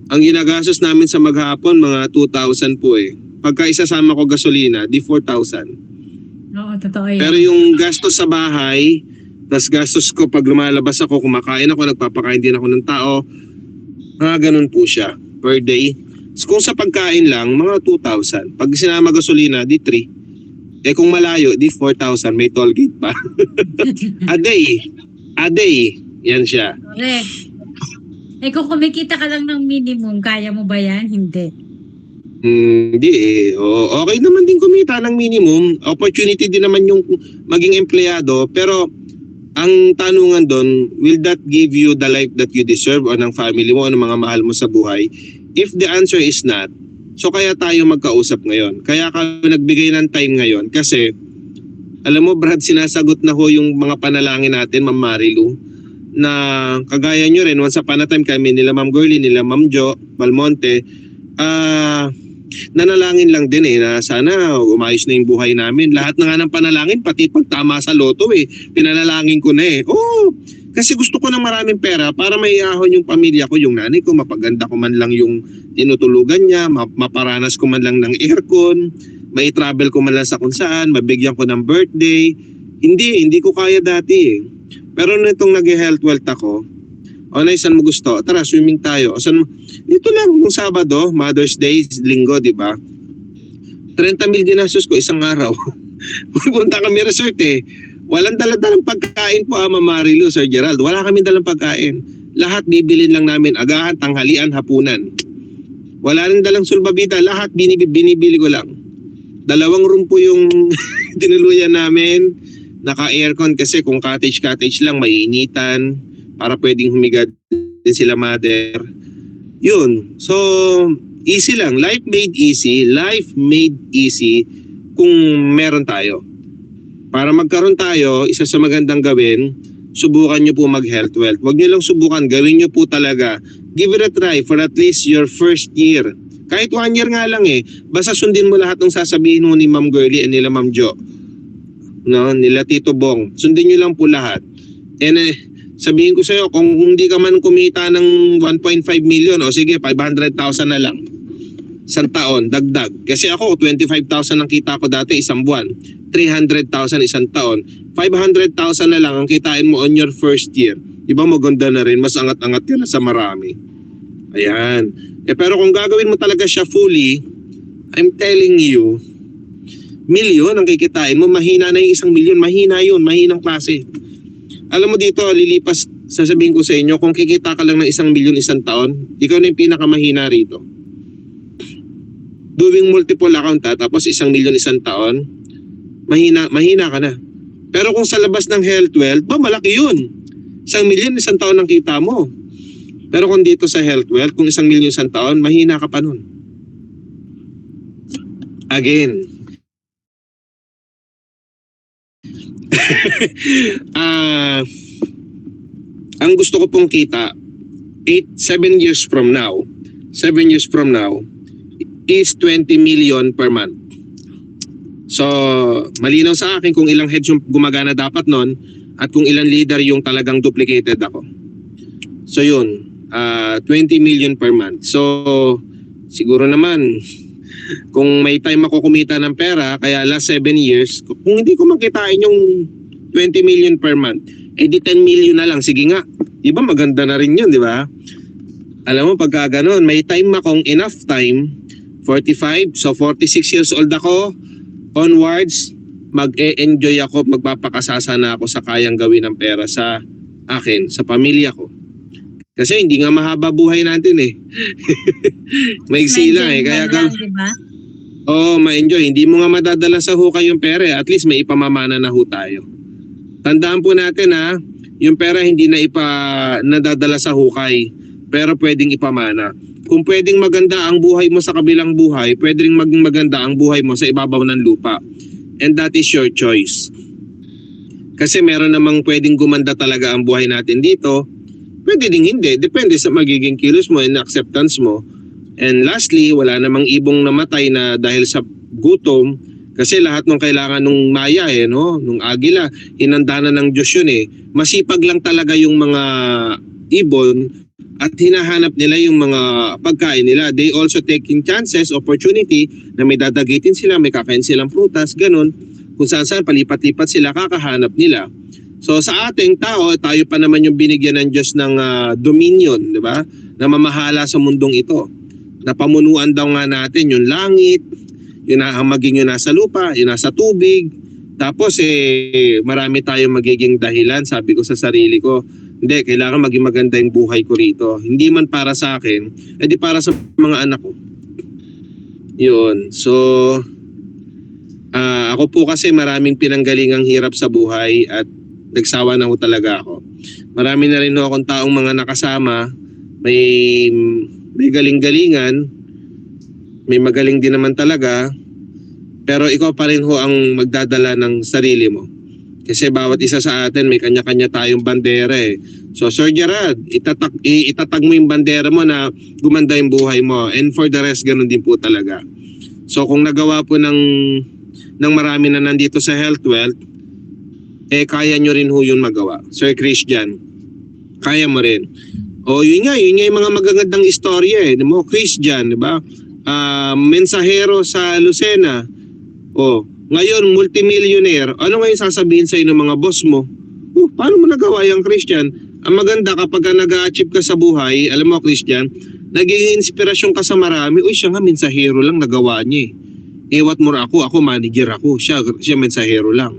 Ang ginagastos namin sa maghapon, mga 2,000 po eh. Pagka isasama ko gasolina, di 4,000. Oo, totoo yan. Pero yung gastos sa bahay, tas gastos ko pag lumalabas ako, kumakain ako, nagpapakain din ako ng tao, ganun po siya per day. Kung sa pagkain lang, mga 2,000. Pag sinama gasolina, di 3. Eh kung malayo, di 4,000. May toll gate pa. A day. A day. Yan siya. Correct. Eh kung kumikita ka lang ng minimum, kaya mo ba yan? Hindi. Hindi eh. Okay naman din kumita ng minimum. Opportunity din naman yung maging empleyado. Pero ang tanungan doon, will that give you the life that you deserve o ng family mo o ng mga mahal mo sa buhay? If the answer is not, so kaya tayo magkausap ngayon. Kaya ka nagbigay ng time ngayon kasi alam mo Brad, sinasagot na ho yung mga panalangin natin, Ma'am Marilu, na kagaya nyo rin, once upon a time kami nila Ma'am Girlie, nila Ma'am Jo Balmonte, nanalangin lang din na sana umayos na yung buhay namin. Lahat na nga ng panalangin, pati pagtama sa loto pinanalangin ko na kasi gusto ko ng maraming pera para maiahon yung pamilya ko, yung nanay ko, mapaganda ko man lang yung tinutulugan niya, maparanas ko man lang ng aircon, may travel ko man lang sa kung saan, mabigyan ko ng birthday. Hindi ko kaya dati Pero nitong nag-health wealth ako, saan mo gusto? Tara, swimming tayo. Dito lang, nung Sabado, Mother's Day, Linggo, di ba? 30,000 ginastos ko isang araw. Pupunta kami resort Walang dala-dalang pagkain po, Ma'am Marilu, Sir Gerald. Wala kami dalang pagkain. Lahat bibilin lang namin, agahan, tanghalian, hapunan. Wala rin dalang sulbabida. Lahat binibili ko lang. 2 room po yung tinuluyan namin. Naka-aircon kasi kung cottage lang, maiinitan. Para pwedeng humiga din sila mother. Yun. So, easy lang. Life made easy. Life made easy kung meron tayo. Para magkaroon tayo, isa sa magandang gawin, subukan nyo po mag-health wealth. Huwag nyo lang subukan, gawin nyo po talaga. Give it a try for at least your first year. Kahit 1 year nga lang basta sundin mo lahat ng sasabihin mo ni Ma'am Girlie and nila Ma'am Jo. No, nila Tito Bong. Sundin nyo lang po lahat. And sabihin ko sa'yo, kung hindi ka man kumita ng 1.5 million, o sige, 500,000 na lang. Isang taon, dagdag. Kasi ako, 25,000 ang kita ko dati isang buwan. 300,000 isang taon. 500,000 na lang ang kitain mo on your first year. Diba maganda na rin, mas angat-angat ka na sa marami. Ayan. Pero kung gagawin mo talaga siya fully, I'm telling you, milyon ang kikitain mo, mahina na yung 1 milyon, mahina yun, mahinang klase. Alam mo dito, lilipas, sasabihin ko sa inyo, kung kikita ka lang ng 1 milyon isang taon, ikaw na yung pinakamahina rito. Doing multiple account tapos 1 milyon isang taon, mahina ka na. Pero kung sa labas ng health wealth, malaki yun. 1 milyon isang taon ang kita mo. Pero kung dito sa health wealth, kung 1 milyon isang taon, mahina ka pa nun. Again. Ang gusto ko pong kita 7 years from now is 20 million per month. So malinaw sa akin kung ilang heads yung gumagana dapat nun at kung ilang leader yung talagang duplicated ako. So yun, 20 million per month. So siguro naman kung may time ako kumita ng pera, kaya last 7 years, kung hindi ko makitain yung 20 million per month, di 10 million na lang, sige nga. Di ba maganda na rin yun, di ba? Alam mo, pagka ganun, may time akong enough time, 45, so 46 years old ako, onwards, mag-e-enjoy ako, magpapakasasana ako sa kayang gawin ng pera sa akin, sa pamilya ko. Kasi hindi nga mahaba buhay natin Maiksi lang kaya diba? ma-enjoy. Hindi mo nga madadala sa hukay yung pera. At least may ipamamana na ho tayo. Tandaan po natin yung pera hindi na nadadala sa hukay. Pero pwedeng ipamana. Kung pwedeng maganda ang buhay mo sa kabilang buhay, pwedeng maging maganda ang buhay mo sa ibabaw ng lupa. And that is your choice. Kasi meron namang pwedeng gumanda talaga ang buhay natin dito. Pwede ding hindi. Depende sa magiging kilos mo and acceptance mo. And lastly, wala namang ibong namatay na dahil sa gutom. Kasi lahat ng kailangan nung maya nung agila, hinanda na ng Diyos yun Masipag lang talaga yung mga ibon at hinahanap nila yung mga pagkain nila. They also taking chances, opportunity na may dadagitin sila, may kakain silang prutas, ganun. Kung saan palipat-lipat sila, kakahanap nila. So sa ating tao, tayo pa naman yung binigyan ng Diyos ng dominion, di ba? Na mamahala sa mundong ito. Napamunuan daw nga natin yung langit, yung maging yung nasa lupa, yung nasa tubig. Tapos marami tayong magiging dahilan, sabi ko sa sarili ko. Hindi, kailangan maging maganda yung buhay ko rito. Hindi man para sa akin, edi para sa mga anak ko. Yun. So, ako po kasi maraming pinanggalingang hirap sa buhay at nagsawa na ho talaga ako. Marami na rin ho akong taong mga nakasama, may galing-galingan, may magaling din naman talaga, pero ikaw pa rin ho ang magdadala ng sarili mo. Kasi bawat isa sa atin may kanya-kanya tayong bandera eh. So Sir Gerard, itatag mo yung bandera mo na gumanda yung buhay mo. And for the rest, ganun din po talaga. So kung nagawa po ng marami na nandito sa Health Wealth, kaya nyo rin ho yun magawa. Sir Christian, kaya mo rin. O yun nga yung mga magagandang istorya eh. Di mo, Christian, di ba? Mensahero sa Lucena. O, ngayon, multimillionaire. Ano ngayon sasabihin sa ng mga boss mo? Paano mo nagawa yung Christian? Ang maganda kapag nag-a-achieve ka sa buhay, alam mo Christian, naging inspirasyon ka sa marami. Uy, siya nga mensahero lang nagawa niya eh. What more ako manager ako. Siya mensahero lang.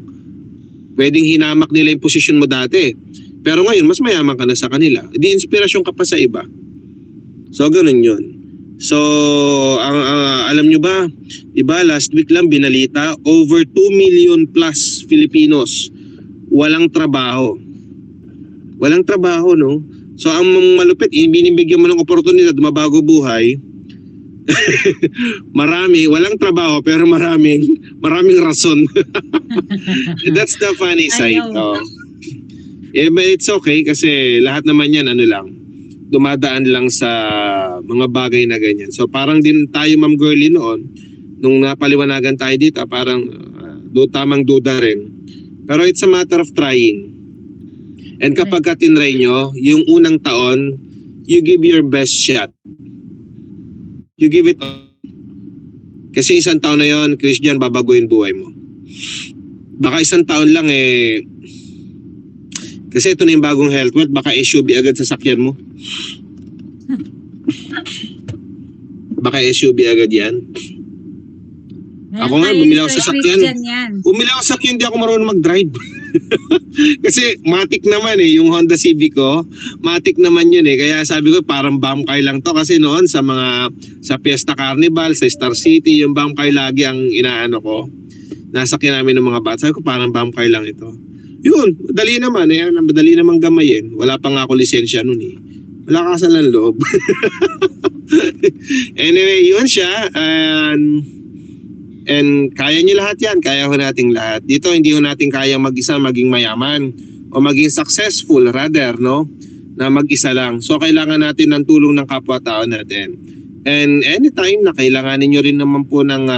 Pwedeng hinamak nila yung posisyon mo dati. Pero ngayon, mas mayaman ka na sa kanila. Di inspirasyon ka pa sa iba. So, ganun yun. So, alam nyo ba, iba last week lang binalita, over 2 million plus Filipinos walang trabaho. Walang trabaho, no? So, ang malupit, binibigyan mo ng oportunidad, mabago buhay. Marami, walang trabaho, pero maraming rason. That's the funny side. Oh. But it's okay kasi lahat naman yan, dumadaan lang sa mga bagay na ganyan. So parang din tayo Ma'am Girlie noon, nung napaliwanagan tayo dito, parang tamang duda rin. Pero it's a matter of trying. And kapag tinry nyo, yung unang taon, you give your best shot. You give it all. Kasi isang taon na yon, Christian, babaguhin buhay mo. Baka isang taon lang kasi ito na yung bagong Health Wealth, baka SUV agad sa sakyan mo. Baka SUV agad yan. Ako nga, bumili ako sa sakyan. Bumili ako sa sakyan, hindi ako marunong mag-drive. Kasi matik naman yung Honda Civic ko, matik naman yun Kaya sabi ko parang bangkay lang to kasi noon sa Fiesta Carnival, sa Star City, yung bangkay lagi ang inaano ko. Nasakyan namin ng mga bata. Sabi ko parang bangkay lang ito. Yun, madali naman madali naman gamayin. Wala pa nga ako lisensya nun Wala ka sa loob. Anyway, yun siya. And kaya niyo lahat yan. Kaya ho nating lahat. Dito, hindi ho natin kaya mag-isa maging mayaman o maging successful rather, no? Na mag-isa lang. So, kailangan natin ng tulong ng kapwa-tao natin. And anytime na kailanganin nyo rin naman po ng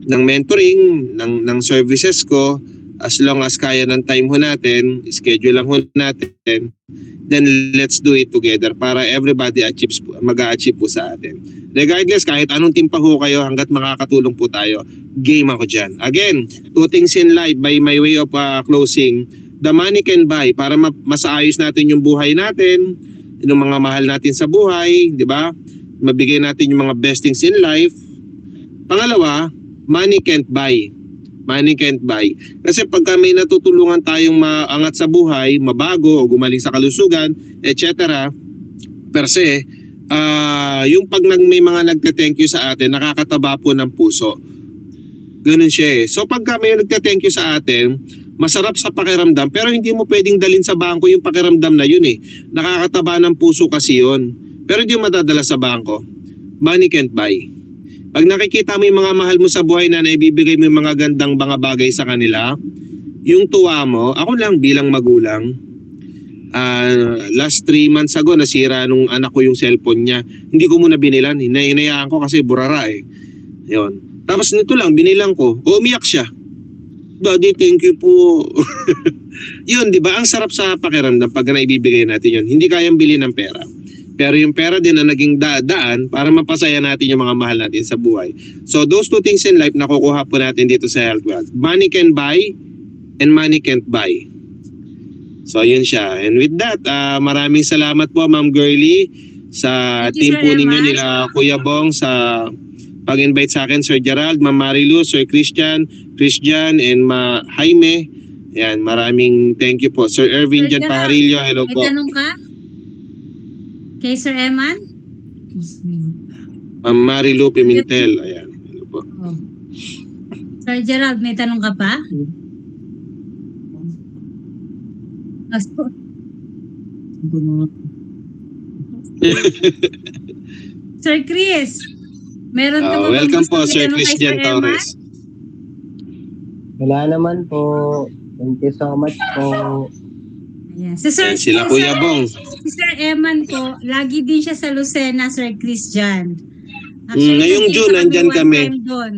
mentoring, ng services ko, as long as kaya ng time ho natin, schedule lang ho natin, then let's do it together para everybody mag-a-achieve po sa atin. Regardless, kahit anong team pa ho kayo, hanggat makakatulong po tayo, game ako dyan. Again, 2 things in life by my way of closing. The money can buy para masaayos natin yung buhay natin, yung mga mahal natin sa buhay, di ba? Mabigay natin yung mga best things in life. Pangalawa, money can't buy. Money can't buy. Kasi pagka may natutulungan tayong maangat sa buhay, mabago o gumaling sa kalusugan, etc. per se, yung pag may mga nagte-thank you sa atin, nakakataba po ng puso. Ganun siya So pagka may nagte-thank you sa atin, masarap sa pakiramdam, pero hindi mo pwedeng dalhin sa bangko yung pakiramdam na yun Nakakataba ng puso kasi yun. Pero hindi mo madadala sa bangko. Money can't buy. Pag nakikita mo yung mga mahal mo sa buhay na naibibigay mo yung mga gandang mga bagay sa kanila, yung tuwa mo, ako lang bilang magulang, last 3 months ago, nasira nung anak ko yung cellphone niya. Hindi ko muna binilan. Hinayaan ko kasi burara Yun. Tapos nito lang, binilang ko. Umiyak siya. Daddy, thank you po. Yun, di ba? Ang sarap sa pakiramdam pag naibibigay natin yun. Hindi kayang bili ng pera. Pero yung pera din na naging daan para mapasaya natin yung mga mahal natin sa buhay. So those 2 things in life nakukuha po natin dito sa Health Wealth. Money can buy and money can't buy. So yun siya. And with that, maraming salamat po Ma'am Girlie sa Thank you, team Sir po ninyo Eman. nila Kuya Bong sa pag-invite sa akin, Sir Gerald, Ma'am Marilu, Sir Christian, and Jaime. Yan, maraming thank you po. Sir Ervin Sir Jan Gerald, Pajarillo, hello may po. tanong ka? Kay Sir Eman? Ma'am Marilu Pimentel, ayan. Hello po. Oh. Sir Gerald, may tanong ka pa? Sir Chris, meron ka ba bang Welcome gustong po, Sir itanong kay Christian Sir Eman? Torres. Wala naman po. Thank you so much po. Ayan. Si Sir, Ayan, sila Kuya Bong. si Sir Eman po, lagi din siya sa Lucena, Sir Christian. Ngayong nagkita June, nandyan one kami. time doon.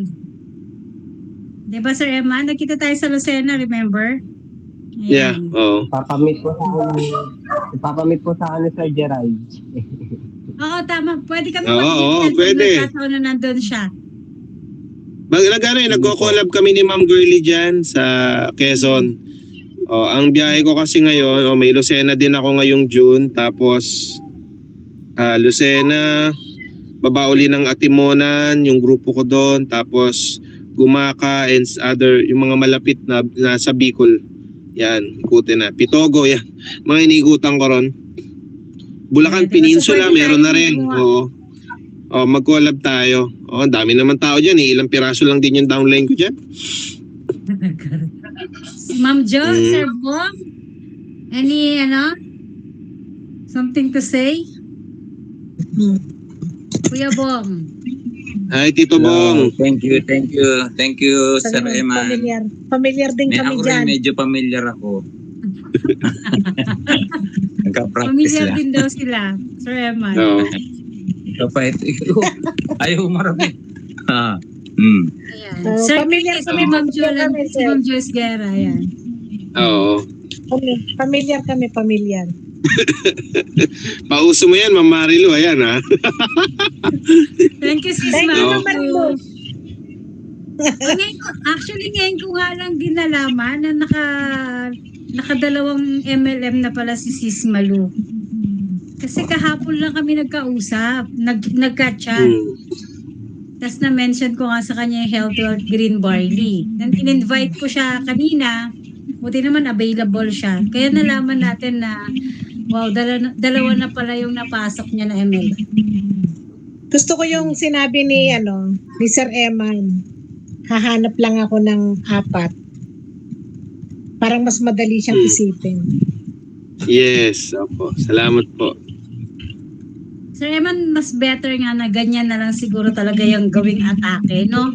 Diba, Sir Eman? Nagkita tayo sa Lucena, remember? Ayan. Yeah, oo. Ipapamit po sa akin ni Sir Gerald. Oo, tama. Pwede kami Oo, mag-meet pwede. nagkataon na nandun siya. Nagko-collab kami ni Ma'am Girlie dyan sa Quezon. Ang biyahe ko kasi ngayon, may Lucena din ako ngayong June. Tapos, Lucena, baba uli ng Atimonan, yung grupo ko doon. Tapos, Gumaka and other, yung mga malapit na nasa Bicol. Yan, ikutin na. Pitogo, yan. Mga inikutan ko ron. Bulacan Diba? Peninsula, So, pwede meron na tayong rin. gumawa. Oo. Mag-collab tayo. Ang dami naman tao dyan. Ilang piraso lang din yung downline ko dyan. Ma'am Jo, Mm. Sir Bong, any, something to say? Kuya Bong. Hi, Tito Bong. Thank you, Sir Eman. Familiar din kami Ako dyan. rin, medyo familiar ako. Nagka-practice Familiar lang. din daw sila, Sir Eman. Oo. Kapait. Ayaw marami. Ayan. Sir Familiar Chris, kami, si Ma'am Jo, familiar kami, si sir. Ma'am Joyce Guerra, ayan. Oo. Familiar kami, familiar. Pauso mo yan, Ma'am Marilu. Ayan, ha? Thank you, sis Thank you, Ma'am. Ma'am Marilu. Actually, ngayon ko nga lang din nalaman na nakadalawang MLM na pala si Sis Malu. Kasi kahapon lang kami nagkausap, nagka-chat. Tapos na-mention ko nga sa kanya yung Health Green Barley. Then in-invite ko siya kanina, buti naman available siya. Kaya nalaman natin na, wow, dalawa na pala yung napasok niya na MLM. Gusto ko yung sinabi ni Sir Eman. Hahanap lang ako ng 4. Parang mas madali siyang isipin. Yes, opo. Salamat po. Sir Eman, mas better nga na ganyan na lang siguro talaga yung gawing atake, no?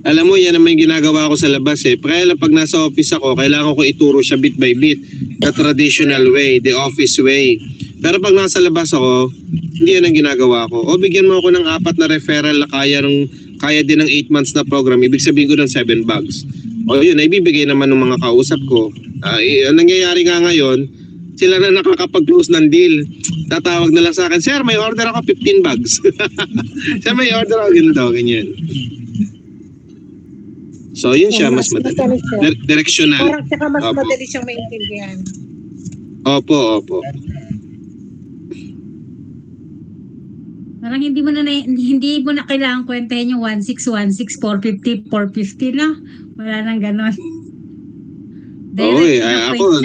Alam mo, yan naman yung ginagawa ko sa labas eh. Kaya lang pag nasa office ako, kailangan ko ituro siya bit by bit. The traditional way, the office way. Pero pag nasa labas ako, hindi yan ang ginagawa ko. O bigyan mo ako ng 4 na referral na kaya din ng 8 months na program. Ibig sabihin ko ng 7 bags. O yun, ibibigay naman ng mga kausap ko. Ang nangyayari nga ngayon, sila na nakakapag-close ng deal. Tatawag na lang sa akin, Sir, may order ako 15 bags. Sir, may order ako ganyan. So, yun siya, mas madali. Directional. Parang saka mas Opo. madali siyang maintindihan. Opo. Parang hindi mo na kailangan kwentahin yung 1616, 450, 450 na. Wala nang ganon. Oo ako,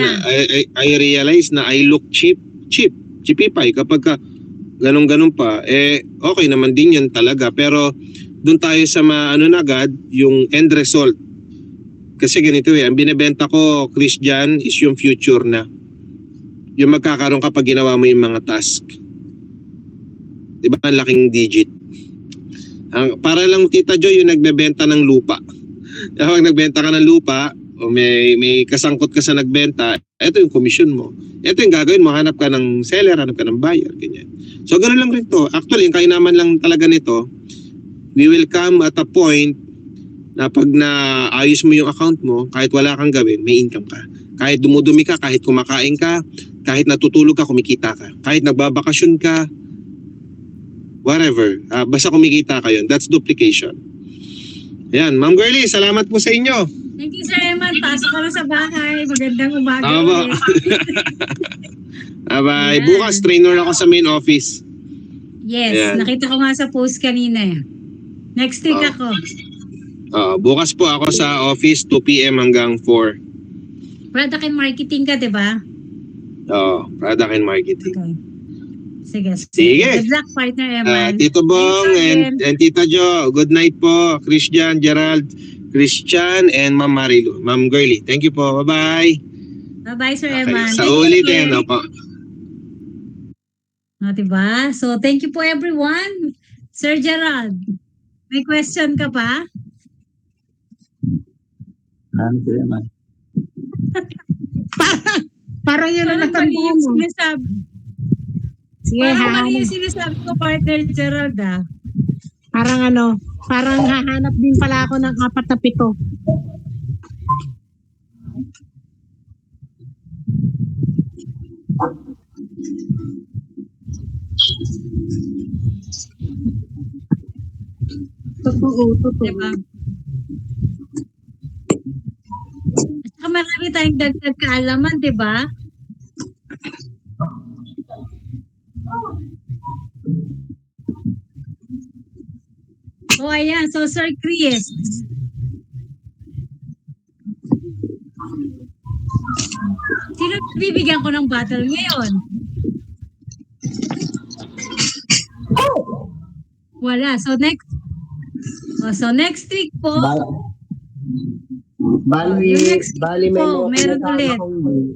I realize na I look cheap. Cheapify kapag ka ganun pa, okay naman din yan talaga. Pero doon tayo sa agad, yung end result. Kasi ganito ang binebenta ko, Christian, is yung future na. Yung magkakaroon kapag ginawa mo yung mga task. Diba, ang laking digit. Para lang Tita Joy, yung nagbebenta ng lupa. Kapag nagbenta ka ng lupa, o may kasangkot ka sa nagbenta, ito yung commission mo. Ito yung gagawin mo, hanap ka ng seller, hanap ka ng buyer, ganyan. So, ganoon lang rin to. Actually, yung kainaman lang talaga nito, we will come at a point na pag naayos mo yung account mo, kahit wala kang gawin, may income ka. Kahit dumudumi ka, kahit kumakain ka, kahit natutulog ka, kumikita ka. Kahit nagbabakasyon ka, whatever. Basta kumikita ka yun. That's duplication. Ayan, Ma'am Girlie, salamat po sa inyo. Thank you, Sir Eman. Pasok ka na sa bahay. Magandang umaga. Tama. ulit. Bye-bye. Ayan. Bukas, trainer ako sa main office. Yes, Ayan. nakita ko nga sa post kanina eh. Next week Oh. ako. Bukas po ako sa office 2 p.m. hanggang 4. Product and marketing ka, di ba? Product and marketing. Okay. Sige. Sige. Good luck, partner Eman. Tito Bong Thank you and Tita Jo, good night po. Christian, Gerald, Christian, and Ma'am Marilu. Ma'am Girlie, thank you po. Bye-bye. Bye-bye, Sir Okay, Eman. sa Thank you ulitin. again. Opo. Diba? So, thank you po everyone. Sir Gerald, may question ka pa? Ano po yan, Parang yun ang Parang mali natanda yung mo. sinasabi. Sige, Parang mali hahanap. yung sinasabi ko, partner Gerald ah. Parang hahanap din pala ako ng 4 na 7. Totoo. Diba? At saka marami tayong dagdag kaalaman, diba? Ayan. So, Sir Chris. Sino bibigyan ko ng battle ngayon? Wala. So, next week po, Bali, yung next bali may po, mga meron kinasama ulit. akong link.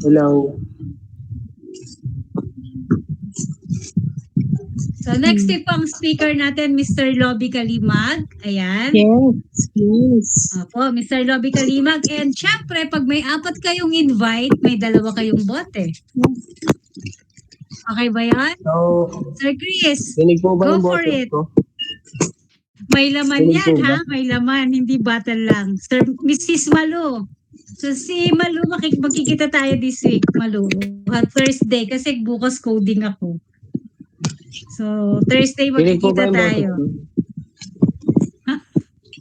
Hello. So, next week po ang speaker natin, Mr. Lobby Kalimag. Ayan. Yes. Opo, Mr. Lobby Kalimag. And syempre, pag may 4 kayong invite, may 2 kayong bote. Okay ba yan? So, Sir Chris, dinig po ba go yung for boses it. ko? May laman Dinig yan, po ba? ha? May laman, hindi battle lang. Sir, Mrs. Malu. So, si Malu, magkikita tayo this week, Malu. Thursday, kasi bukas coding ako. So, Thursday Dinig po magkikita ba yung boses tayo. ko?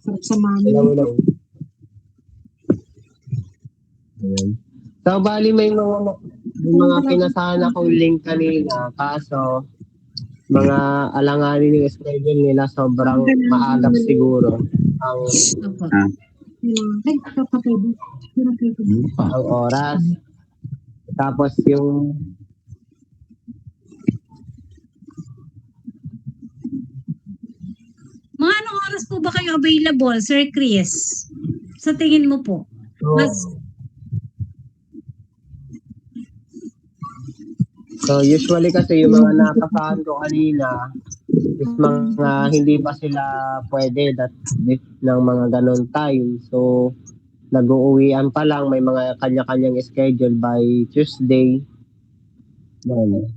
Sarap sa mami. Hello. Ayan. So, bali may mga pinasahan akong link kanina, kaso mga alanganin yung schedule nila, sobrang maagap siguro Opo. Ay, kapatid. ang oras. Tapos yung Mga anong oras po ba kayo available, Sir Chris? Sa tingin mo po? So usually kasi yung mga nakasahan ko kanina is mga hindi pa sila pwede ng mga ganon time. So nag-uuwian pa lang, may mga kanya-kanyang schedule by Tuesday. Ganun.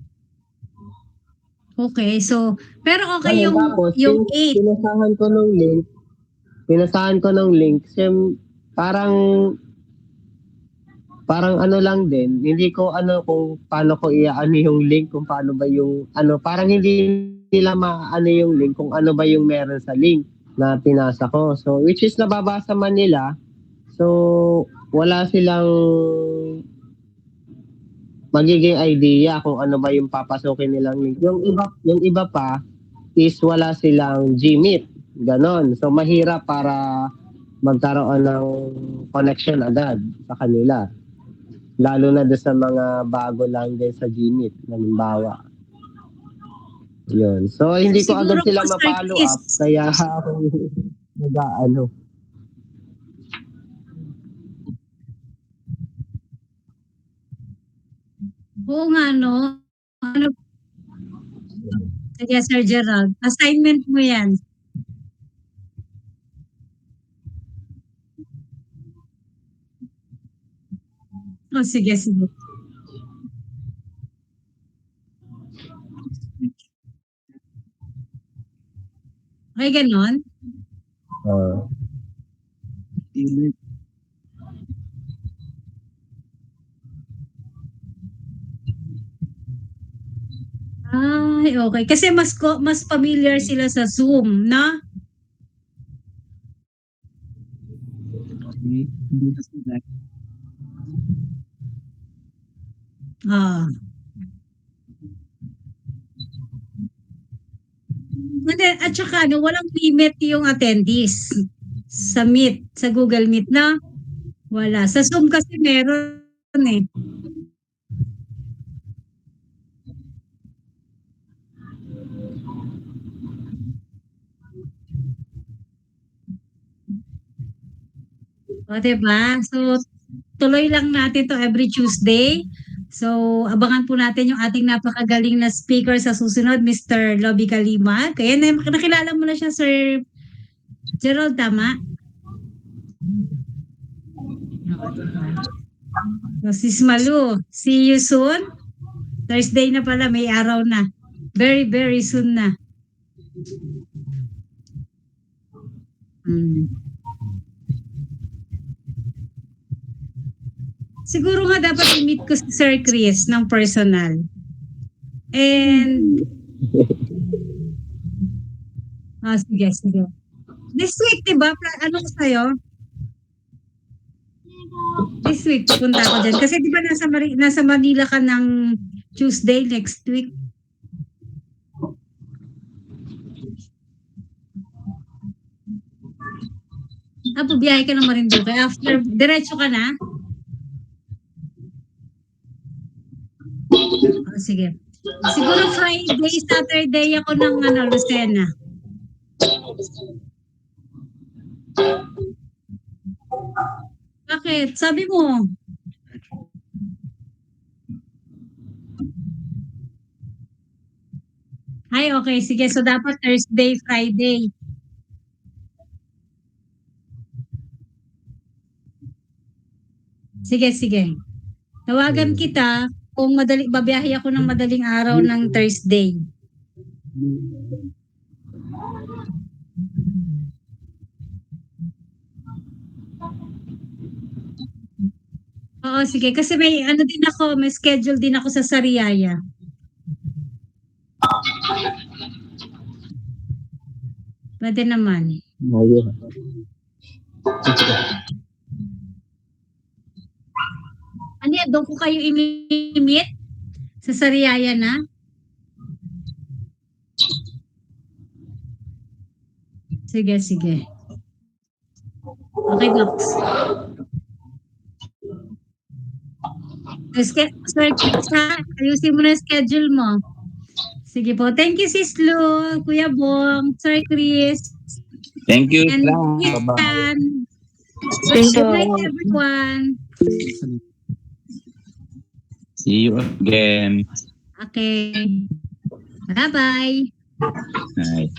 Okay, so, pero okay Ayun, tapos, yung 8. pinasahan ko ng link, parang ano lang din, hindi ko ano kung paano ko iaano yung link, kung paano ba yung parang hindi nila maano yung link kung ano ba yung meron sa link na pinasa ko. So which is nababasa man nila. So wala silang magiging idea kung ano ba yung papasukin nilang link. Yung iba pa is wala silang Gmeet. Ganon. So mahirap para magkaroon ng connection agad sa kanila. Lalo na doon sa mga bago lang din sa Gmeet, halimbawa. Yun. So, hindi ko Siguro agad sila po, Sir ma-follow Chris. up, kaya ako nag-ano. Oo nga, no? Ano? Sige, Sir Gerald. Assignment mo yan. Sige. Okay, ganon? Ay, okay. Kasi mas familiar sila sa Zoom, na? Ah. At saka walang limit yung attendees sa Meet, sa Google Meet na wala. Sa Zoom kasi meron eh. O, diba? So, tuloy lang natin to every Tuesday. So, abangan po natin yung ating napakagaling na speaker sa susunod, Mr. Lobby Kalima. Kaya nakilala mo na siya, Sir Gerald, tama? O, diba? So, Sis Malu, see you soon. Thursday na pala, may araw na. Very, very soon na. Siguro nga dapat i-meet ko si Sir Chris ng personal. And sige, sige. This week, diba? Ano ko sa'yo? This week, pupunta ako dyan. Kasi diba nasa Manila ka ng Tuesday next week? Biyahe ka ng Marinduque. After, diretso ka na? Sige. Siguro Friday, Saturday ako ng Lucena. Bakit? Sabi mo. Ay, okay. Sige. So, dapat Thursday, Friday. Sige, sige. Tawagan kita kung babiyahe ako ng madaling araw ng Thursday. Oo, sige. Kasi may may schedule din ako sa Sariaya. Pwede naman. Doon ko kayo i-meet? Sa Sariaya na? Sige, sige. Okay, Doc. Sir Chris, ayusin mo na yung schedule mo. Sige po. Thank you, Sis Lu, Kuya Bong, Sir Chris. Thank you. And Bye-bye. good night, everyone. See you again. Okay. Bye-bye. Bye.